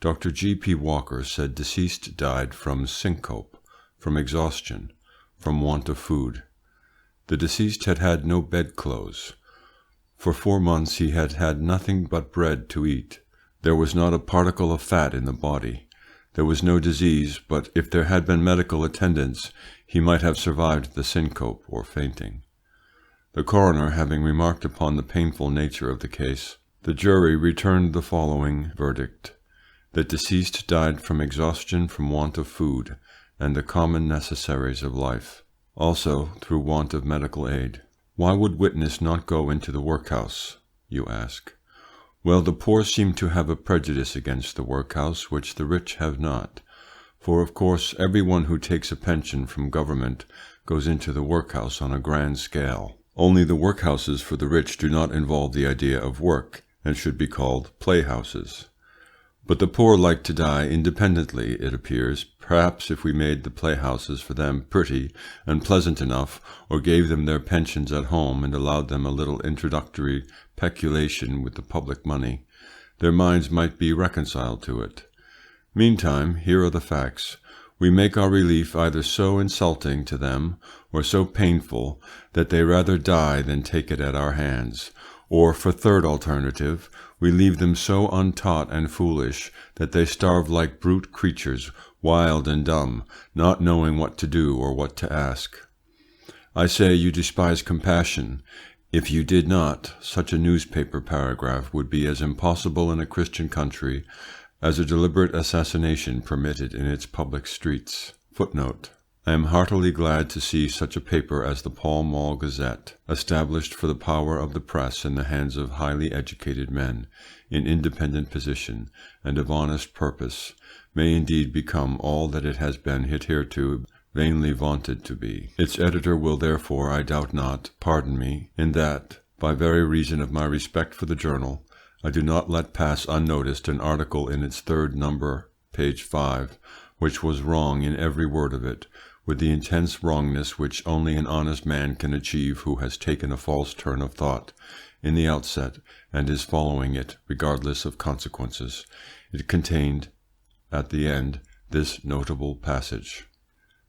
Dr. G.P. Walker said deceased died from syncope, from exhaustion, from want of food. The deceased had had no bedclothes. For 4 months he had had nothing but bread to eat. There was not a particle of fat in the body. There was no disease, but if there had been medical attendance, he might have survived the syncope or fainting. The coroner having remarked upon the painful nature of the case, the jury returned the following verdict: that deceased died from exhaustion, from want of food, and the common necessaries of life, also through want of medical aid. Why would witness not go into the workhouse, you ask? Well, the poor seem to have a prejudice against the workhouse, which the rich have not. For, of course, every one who takes a pension from government goes into the workhouse on a grand scale. Only the workhouses for the rich do not involve the idea of work, and should be called playhouses. But the poor like to die independently, it appears. Perhaps if we made the playhouses for them pretty and pleasant enough, or gave them their pensions at home, and allowed them a little introductory peculation with the public money, their minds might be reconciled to it. Meantime, here are the facts. We make our relief either so insulting to them, or so painful, that they rather die than take it at our hands. Or, for third alternative, we leave them so untaught and foolish that they starve like brute creatures, wild and dumb, not knowing what to do or what to ask. I say you despise compassion. If you did not, such a newspaper paragraph would be as impossible in a Christian country as a deliberate assassination permitted in its public streets. Footnote: I am heartily glad to see such a paper as the Pall Mall Gazette, established for the power of the press in the hands of highly educated men, in independent position, and of honest purpose, may indeed become all that it has been hitherto vainly vaunted to be. Its editor will therefore, I doubt not, pardon me, in that, by very reason of my respect for the journal, I do not let pass unnoticed an article in its third number, page 5, which was wrong in every word of it, with the intense wrongness which only an honest man can achieve who has taken a false turn of thought in the outset and is following it regardless of consequences. It contained, at the end, this notable passage: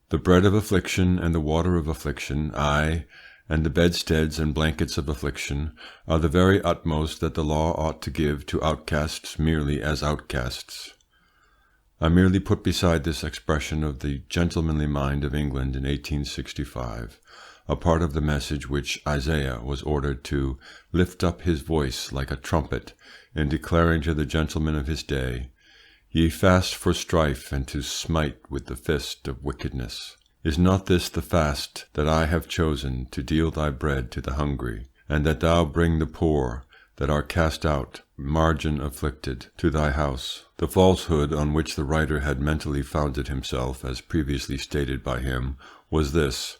"The bread of affliction and the water of affliction, aye, and the bedsteads and blankets of affliction, are the very utmost that the law ought to give to outcasts merely as outcasts." I merely put beside this expression of the gentlemanly mind of England in 1865 a part of the message which Isaiah was ordered to lift up his voice like a trumpet in declaring to the gentlemen of his day, "Ye fast for strife and to smite with the fist of wickedness. Is not this the fast that I have chosen, to deal thy bread to the hungry, and that thou bring the poor that are cast out, margin afflicted, to thy house?" The falsehood on which the writer had mentally founded himself, as previously stated by him, was this: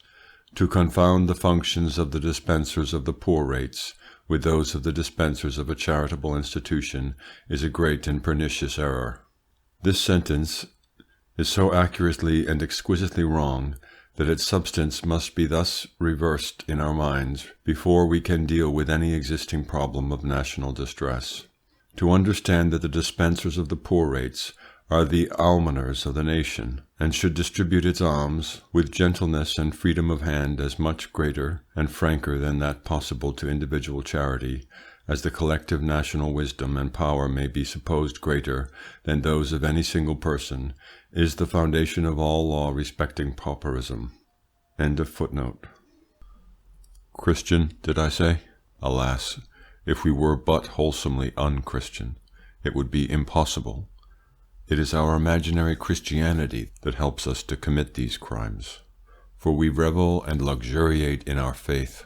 to confound the functions of the dispensers of the poor rates with those of the dispensers of a charitable institution is a great and pernicious error. This sentence is so accurately and exquisitely wrong that its substance must be thus reversed in our minds before we can deal with any existing problem of national distress. To understand that the dispensers of the poor rates are the almoners of the nation, and should distribute its alms with gentleness and freedom of hand as much greater and franker than that possible to individual charity, as the collective national wisdom and power may be supposed greater than those of any single person, is the foundation of all law respecting pauperism. End of footnote. Christian, did I say? Alas, if we were but wholesomely unchristian, it would be impossible. It is our imaginary Christianity that helps us to commit these crimes, for we revel and luxuriate in our faith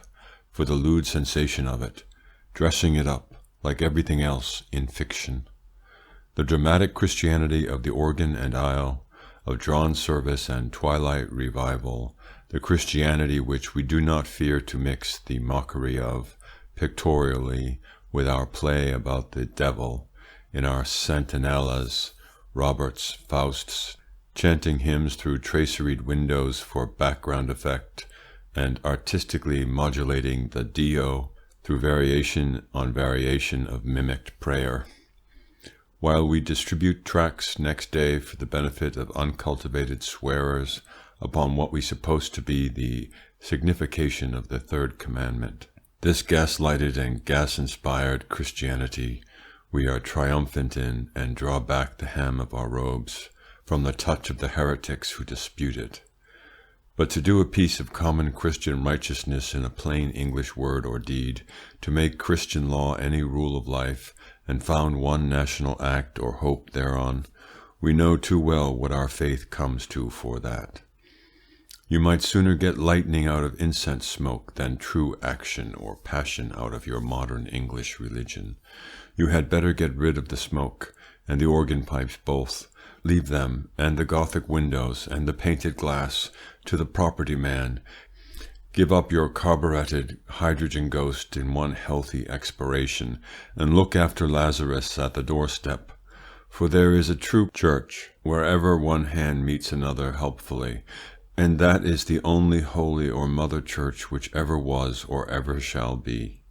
for the lewd sensation of it, dressing it up, like everything else, in fiction. The dramatic Christianity of the organ and aisle, of drawn service and twilight revival, the Christianity which we do not fear to mix the mockery of, pictorially, with our play about the devil, in our sentinellas, Roberts, Fausts, chanting hymns through traceried windows for background effect, and artistically modulating the Dio through variation on variation of mimicked prayer, while we distribute tracts next day for the benefit of uncultivated swearers upon what we suppose to be the signification of the third commandment. This gas-lighted and gas-inspired Christianity we are triumphant in, and draw back the hem of our robes from the touch of the heretics who dispute it. But to do a piece of common Christian righteousness in a plain English word or deed, to make Christian law any rule of life, and found one national act or hope thereon, we know too well what our faith comes to for that. You might sooner get lightning out of incense smoke than true action or passion out of your modern English religion. You had better get rid of the smoke, and the organ pipes both. Leave them, and the Gothic windows, and the painted glass, to the property man. Give up your carburetted hydrogen ghost in one healthy expiration, and look after Lazarus at the doorstep. For there is a true church, wherever one hand meets another helpfully, and that is the only holy or mother church which ever was or ever shall be.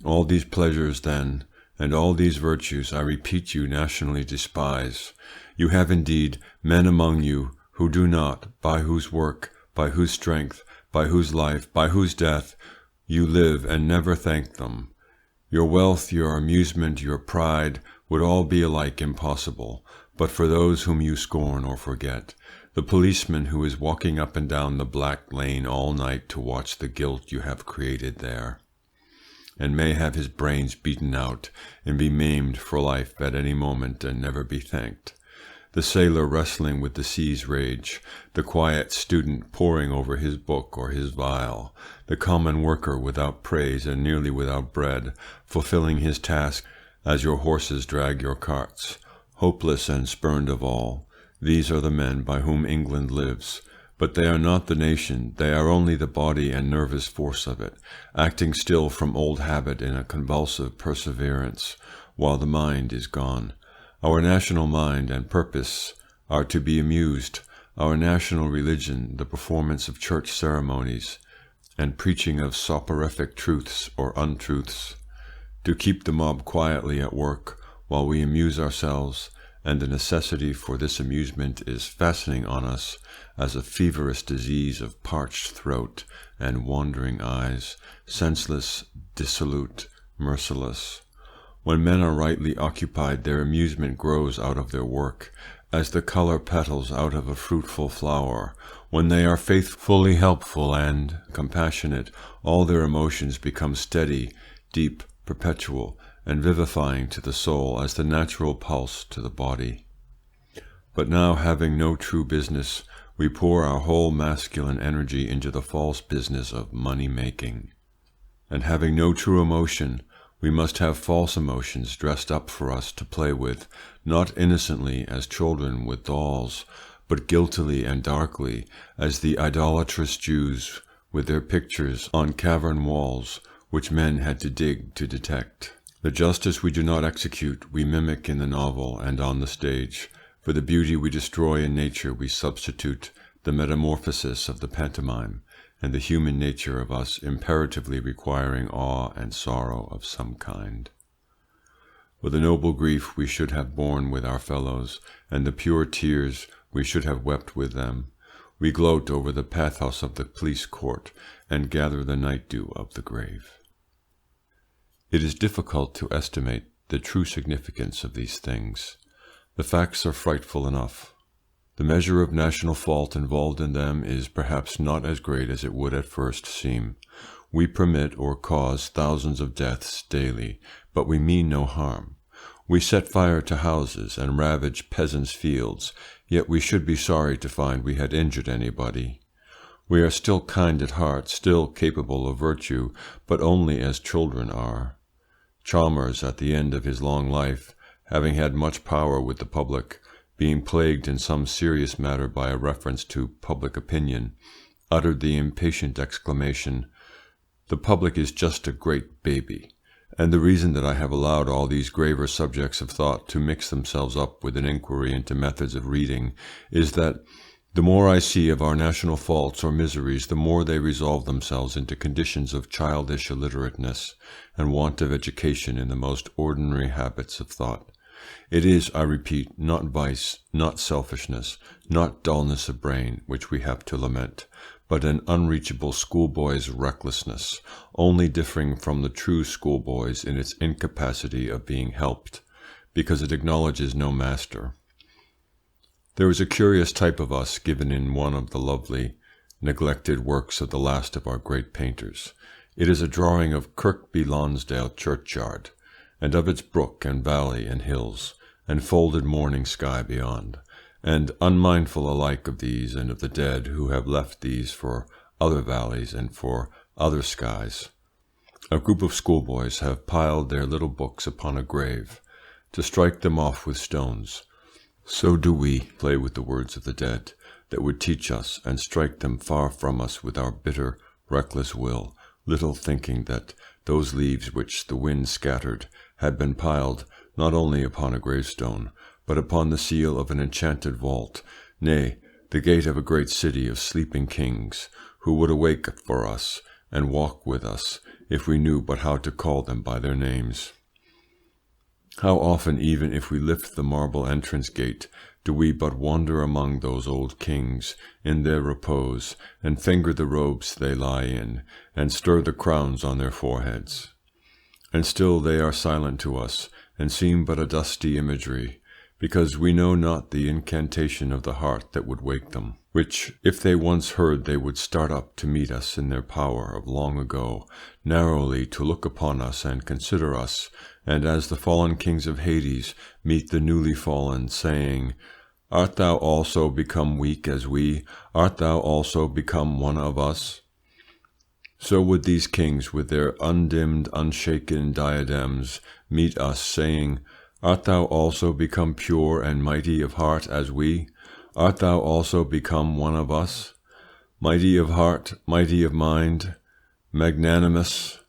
All these pleasures, then, and all these virtues, I repeat, you nationally despise. You have indeed men among you who do not, by whose work, by whose strength, by whose life, by whose death, you live, and never thank them. Your wealth, your amusement, your pride would all be alike impossible, but for those whom you scorn or forget. The policeman who is walking up and down the black lane all night to watch the guilt you have created there, and may have his brains beaten out and be maimed for life at any moment and never be thanked. The sailor wrestling with the sea's rage, the quiet student poring over his book or his vial, the common worker without praise and nearly without bread, fulfilling his task as your horses drag your carts, hopeless and spurned of all, These are the men by whom England lives. But they are not the nation, they are only the body and nervous force of it, acting still from old habit in a convulsive perseverance, while the mind is gone. Our national mind and purpose are to be amused, our national religion the performance of church ceremonies, and preaching of soporific truths or untruths, to keep the mob quietly at work while we amuse ourselves, and the necessity for this amusement is fastening on us as a feverish disease of parched throat and wandering eyes, senseless, dissolute, merciless. When men are rightly occupied, their amusement grows out of their work, as the color petals out of a fruitful flower. When they are faithfully helpful and compassionate, all their emotions become steady, deep, perpetual, and vivifying to the soul as the natural pulse to the body. But now, having no true business, we pour our whole masculine energy into the false business of money-making. And having no true emotion, we must have false emotions dressed up for us to play with, not innocently as children with dolls, but guiltily and darkly as the idolatrous Jews with their pictures on cavern walls, which men had to dig to detect. The justice we do not execute we mimic in the novel and on the stage. For the beauty we destroy in nature we substitute the metamorphosis of the pantomime, and the human nature of us imperatively requiring awe and sorrow of some kind. For the noble grief we should have borne with our fellows, and the pure tears we should have wept with them, we gloat over the pathos of the police court, and gather the night dew of the grave. It is difficult to estimate the true significance of these things. The facts are frightful enough. The measure of national fault involved in them is perhaps not as great as it would at first seem. We permit or cause thousands of deaths daily, but we mean no harm. We set fire to houses and ravage peasants' fields, yet we should be sorry to find we had injured anybody. We are still kind at heart, still capable of virtue, but only as children are. Chalmers, at the end of his long life, having had much power with the public, being plagued in some serious matter by a reference to public opinion, uttered the impatient exclamation, "The public is just a great baby." And the reason that I have allowed all these graver subjects of thought to mix themselves up with an inquiry into methods of reading is that the more I see of our national faults or miseries, the more they resolve themselves into conditions of childish illiterateness and want of education in the most ordinary habits of thought. It is, I repeat, not vice, not selfishness, not dullness of brain, which we have to lament, but an unreachable schoolboy's recklessness, only differing from the true schoolboy's in its incapacity of being helped, because it acknowledges no master. There is a curious type of us given in one of the lovely, neglected works of the last of our great painters. It is a drawing of Kirkby Lonsdale Churchyard, and of its brook and valley and hills, and folded morning sky beyond, and unmindful alike of these and of the dead who have left these for other valleys and for other skies. A group of schoolboys have piled their little books upon a grave, to strike them off with stones. So do we play with the words of the dead, that would teach us, and strike them far from us with our bitter, reckless will, little thinking that those leaves which the wind scattered had been piled not only upon a gravestone, but upon the seal of an enchanted vault, nay, the gate of a great city of sleeping kings, who would awake for us, and walk with us, if we knew but how to call them by their names. How often, even if we lift the marble entrance gate, do we but wander among those old kings in their repose, and finger the robes they lie in, and stir the crowns on their foreheads. And still they are silent to us, and seem but a dusty imagery, because we know not the incantation of the heart that would wake them, which, if they once heard, they would start up to meet us in their power of long ago, narrowly to look upon us and consider us, and as the fallen kings of Hades meet the newly fallen, saying, "Art thou also become weak as we? Art thou also become one of us?" So would these kings with their undimmed, unshaken diadems meet us, saying, "Art thou also become pure and mighty of heart as we? Art thou also become one of us, mighty of heart, mighty of mind, magnanimous?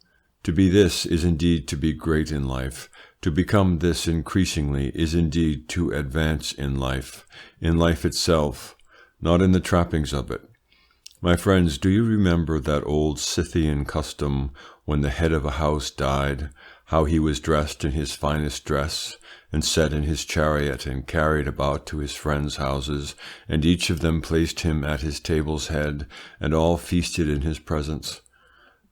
To be this is indeed to be great in life. To become this increasingly is indeed to advance in life itself, not in the trappings of it. My friends, do you remember that old Scythian custom when the head of a house died, how he was dressed in his finest dress, and set in his chariot and carried about to his friends' houses, and each of them placed him at his table's head, and all feasted in his presence?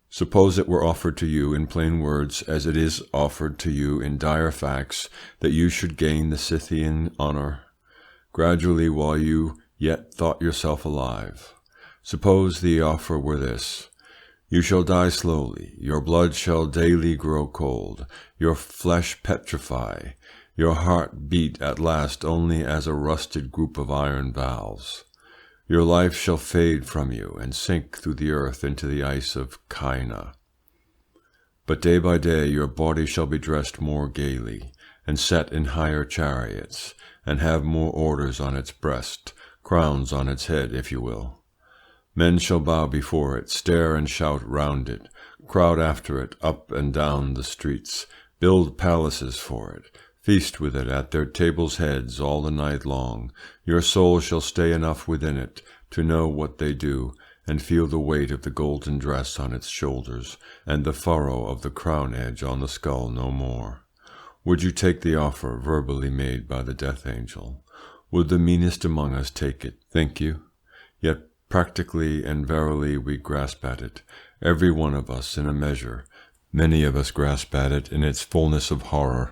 Suppose it were offered to you in plain words, as it is offered to you in dire facts, that you should gain the Scythian honor, gradually while you yet thought yourself alive. Suppose the offer were this: you shall die slowly, your blood shall daily grow cold, your flesh petrify, your heart beat at last only as a rusted group of iron valves. Your life shall fade from you and sink through the earth into the ice of China. But day by day your body shall be dressed more gaily, and set in higher chariots, and have more orders on its breast, crowns on its head, if you will. Men shall bow before it, stare and shout round it, crowd after it up and down the streets, build palaces for it, feast with it at their tables' heads all the night long. Your soul shall stay enough within it to know what they do, and feel the weight of the golden dress on its shoulders, and the furrow of the crown edge on the skull no more. Would you take the offer verbally made by the death angel? Would the meanest among us take it, think you? Yet practically and verily we grasp at it, every one of us in a measure. Many of us grasp at it in its fullness of horror.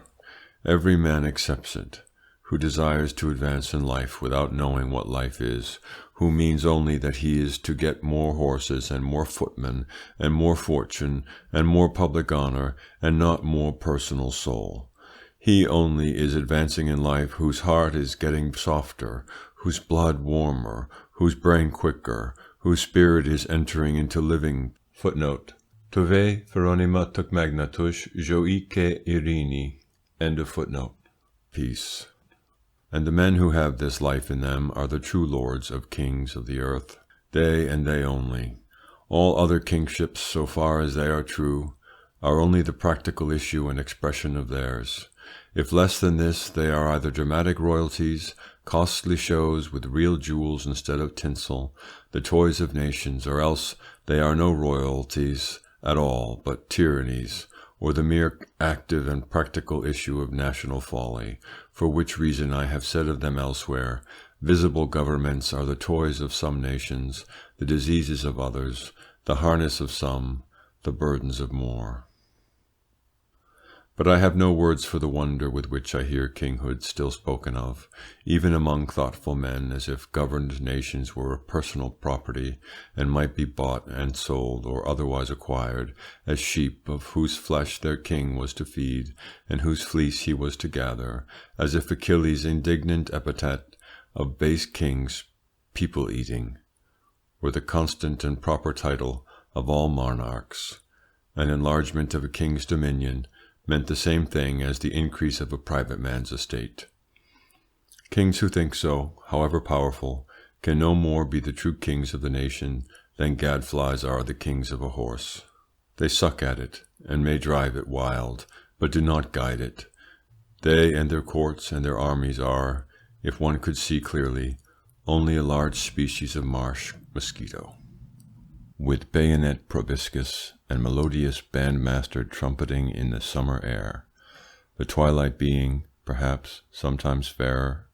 Every man accepts it, who desires to advance in life without knowing what life is, who means only that he is to get more horses and more footmen and more fortune and more public honor and not more personal soul. He only is advancing in life whose heart is getting softer, whose blood warmer, whose brain quicker, whose spirit is entering into living. Footnote: Tove Veronima tuk magnatus joike irini. End of footnote. Peace. And the men who have this life in them are the true lords of kings of the earth, they and they only. All other kingships, so far as they are true, are only the practical issue and expression of theirs. If less than this, they are either dramatic royalties, costly shows with real jewels instead of tinsel, the toys of nations, or else they are no royalties at all, but tyrannies, or the mere active and practical issue of national folly, for which reason I have said of them elsewhere, visible governments are the toys of some nations, the diseases of others, the harness of some, the burdens of more. But I have no words for the wonder with which I hear kinghood still spoken of, even among thoughtful men, as if governed nations were a personal property, and might be bought and sold, or otherwise acquired, as sheep of whose flesh their king was to feed, and whose fleece he was to gather, as if Achilles' indignant epithet of base kings, people-eating, were the constant and proper title of all monarchs. An enlargement of a king's dominion meant the same thing as the increase of a private man's estate. Kings who think so, however powerful, can no more be the true kings of the nation than gadflies are the kings of a horse. They suck at it, and may drive it wild, but do not guide it. They and their courts and their armies are, if one could see clearly, only a large species of marsh mosquito, with bayonet proboscis and melodious bandmaster trumpeting in the summer air, the twilight being, perhaps, sometimes fairer,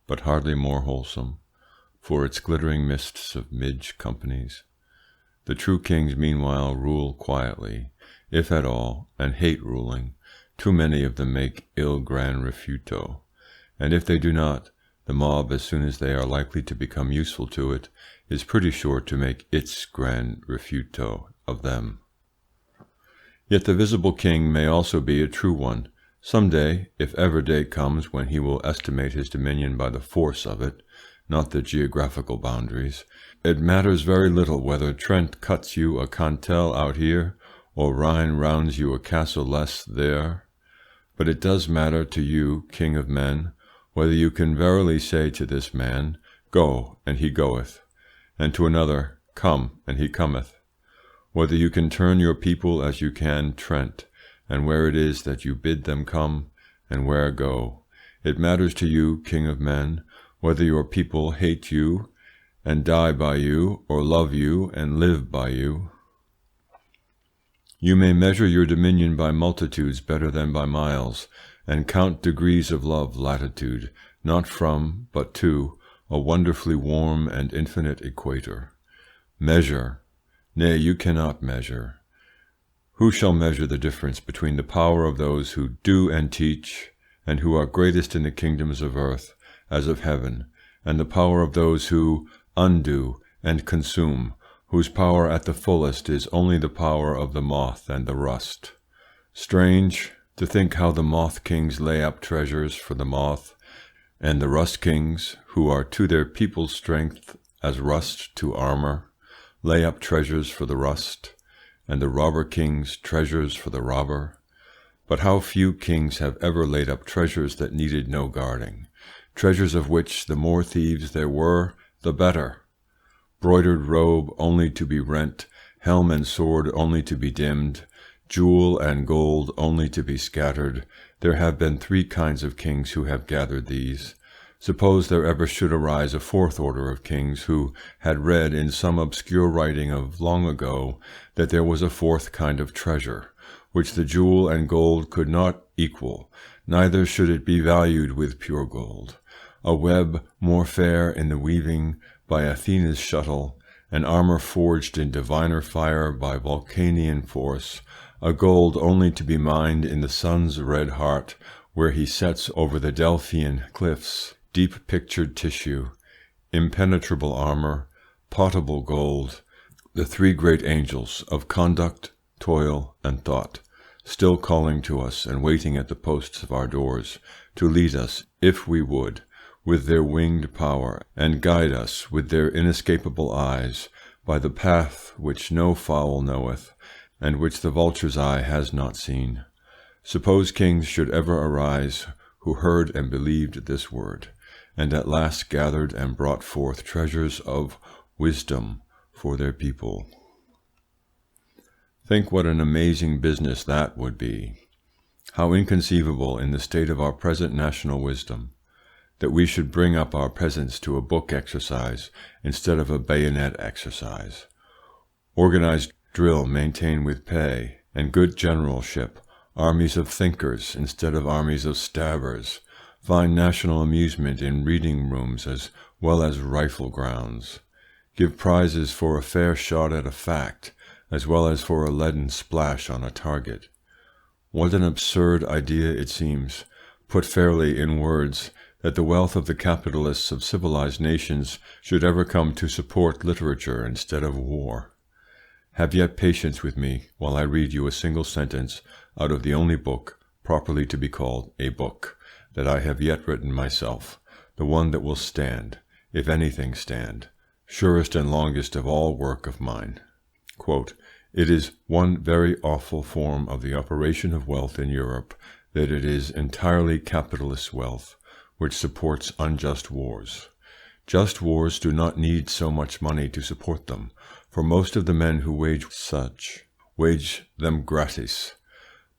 but hardly more wholesome, for its glittering mists of midge companies. The true kings meanwhile rule quietly, if at all, and hate ruling. Too many of them make il gran rifiuto, and if they do not, the mob, as soon as they are likely to become useful to it, is pretty sure to make its gran rifiuto of them. Yet the visible king may also be a true one. Some day, if ever day comes when he will estimate his dominion by the force of it, not the geographical boundaries, it matters very little whether Trent cuts you a cantel out here, or Rhine rounds you a castle less there. But it does matter to you, king of men, whether you can verily say to this man, Go, and he goeth, and to another, Come, and he cometh. Whether you can turn your people as you can Trent, and where it is that you bid them come, and where go, it matters to you, King of men, whether your people hate you, and die by you, or love you, and live by you. You may measure your dominion by multitudes better than by miles, and count degrees of love latitude, not from, but to, a wonderfully warm and infinite equator. Measure, nay, you cannot measure. Who shall measure the difference between the power of those who do and teach, and who are greatest in the kingdoms of earth, as of heaven, and the power of those who undo and consume, whose power at the fullest is only the power of the moth and the rust? Strange to think how the moth kings lay up treasures for the moth, and the rust kings, who are to their people's strength as rust to armor, lay up treasures for the rust, and the robber kings treasures for the robber. But how few kings have ever laid up treasures that needed no guarding, treasures of which the more thieves there were, the better. Broidered robe only to be rent, helm and sword only to be dimmed, jewel and gold only to be scattered. There have been 3 kinds of kings who have gathered these. Suppose there ever should arise a 4th order of kings who had read in some obscure writing of long ago that there was a 4th kind of treasure, which the jewel and gold could not equal, neither should it be valued with pure gold. A web more fair in the weaving by Athena's shuttle, an armor forged in diviner fire by Vulcanian force, a gold only to be mined in the sun's red heart, where he sets over the Delphian cliffs, deep pictured tissue, impenetrable armor, potable gold, the 3 great angels of conduct, toil, and thought, still calling to us and waiting at the posts of our doors, to lead us, if we would, with their winged power, and guide us with their inescapable eyes, by the path which no fowl knoweth, and which the vulture's eye has not seen. Suppose kings should ever arise, who heard and believed this word, and at last gathered and brought forth treasures of wisdom for their people. Think what an amazing business that would be. How inconceivable in the state of our present national wisdom, that we should bring up our peasants to a book exercise instead of a bayonet exercise. Organized drill maintained with pay, and good generalship, armies of thinkers instead of armies of stabbers. Find national amusement in reading rooms as well as rifle grounds. Give prizes for a fair shot at a fact, as well as for a leaden splash on a target. What an absurd idea it seems, put fairly in words, that the wealth of the capitalists of civilized nations should ever come to support literature instead of war. Have yet patience with me while I read you a single sentence out of the only book properly to be called a book that I have yet written myself, the one that will stand, if anything stand, surest and longest of all work of mine. Quote, "It is one very awful form of the operation of wealth in Europe that it is entirely capitalist wealth, which supports unjust wars. Just wars do not need so much money to support them, for most of the men who wage such wage them gratis.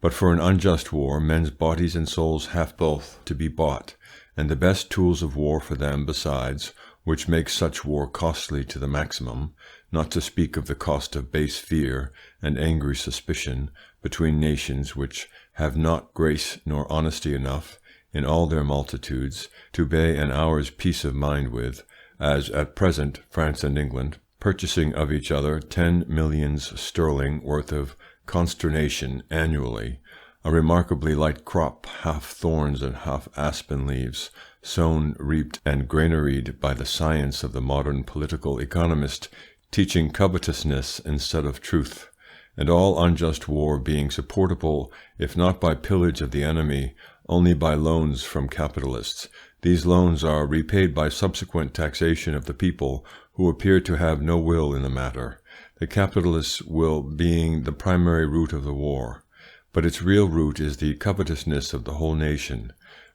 But for an unjust war, men's bodies and souls have both to be bought, and the best tools of war for them besides, which makes such war costly to the maximum, not to speak of the cost of base fear and angry suspicion between nations which have not grace nor honesty enough, in all their multitudes, to buy an hour's peace of mind with, as at present France and England, purchasing of each other 10 millions sterling worth of consternation annually, a remarkably light crop, half thorns and half aspen leaves, sown, reaped, and granaried by the science of the modern political economist, teaching covetousness instead of truth, and all unjust war being supportable, if not by pillage of the enemy, only by loans from capitalists. These loans are repaid by subsequent taxation of the people, who appear to have no will in the matter, the capitalist's will being the primary root of the war, but its real root is the covetousness of the whole nation,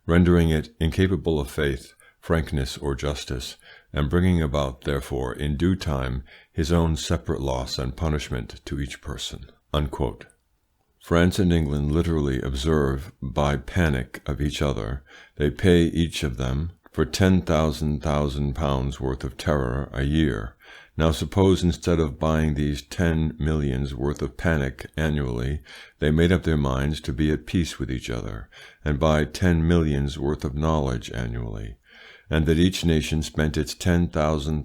rendering it incapable of faith, frankness, or justice, and bringing about, therefore, in due time, his own separate loss and punishment to each person." Unquote. France and England literally observe by panic of each other. They pay each of them for 10,000 pounds worth of terror a year. Now suppose instead of buying these 10 millions worth of panic annually, they made up their minds to be at peace with each other, and buy 10 millions worth of knowledge annually, and that each nation spent its 10,000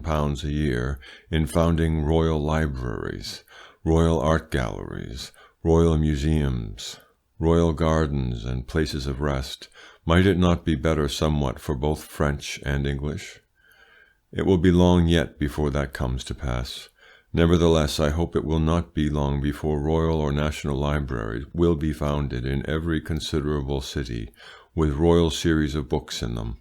pounds a year in founding royal libraries, royal art galleries, royal museums, royal gardens, and places of rest. Might it not be better somewhat for both French and English? It will be long yet before that comes to pass. Nevertheless, I hope it will not be long before royal or national libraries will be founded in every considerable city, with royal series of books in them,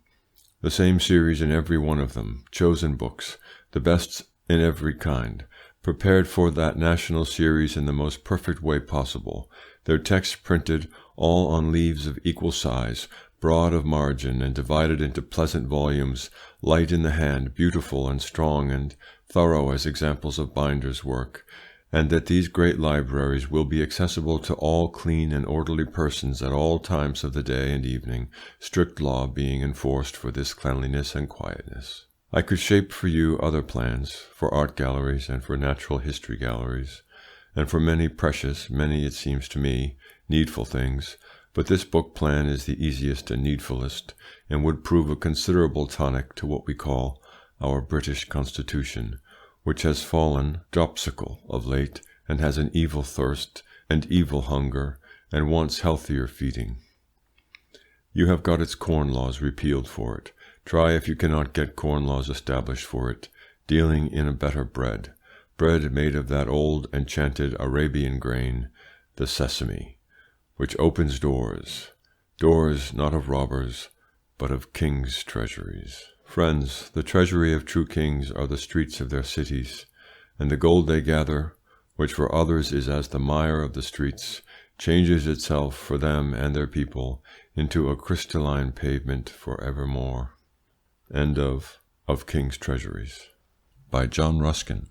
the same series in every one of them, chosen books, the best in every kind, prepared for that national series in the most perfect way possible, their texts printed all on leaves of equal size, broad of margin, and divided into pleasant volumes, light in the hand, beautiful and strong and thorough as examples of binders' work, and that these great libraries will be accessible to all clean and orderly persons at all times of the day and evening, strict law being enforced for this cleanliness and quietness. I could shape for you other plans, for art galleries and for natural history galleries, and for many precious, many, it seems to me, needful things, but this book plan is the easiest and needfulest, and would prove a considerable tonic to what we call our British Constitution, which has fallen dropsical of late, and has an evil thirst and evil hunger, and wants healthier feeding. You have got its corn laws repealed for it. Try if you cannot get corn laws established for it, dealing in a better bread, bread made of that old enchanted Arabian grain, the sesame, which opens doors, doors not of robbers, but of kings' treasuries. Friends, the treasury of true kings are the streets of their cities, and the gold they gather, which for others is as the mire of the streets, changes itself for them and their people into a crystalline pavement for evermore. End of Kings Treasuries by John Ruskin.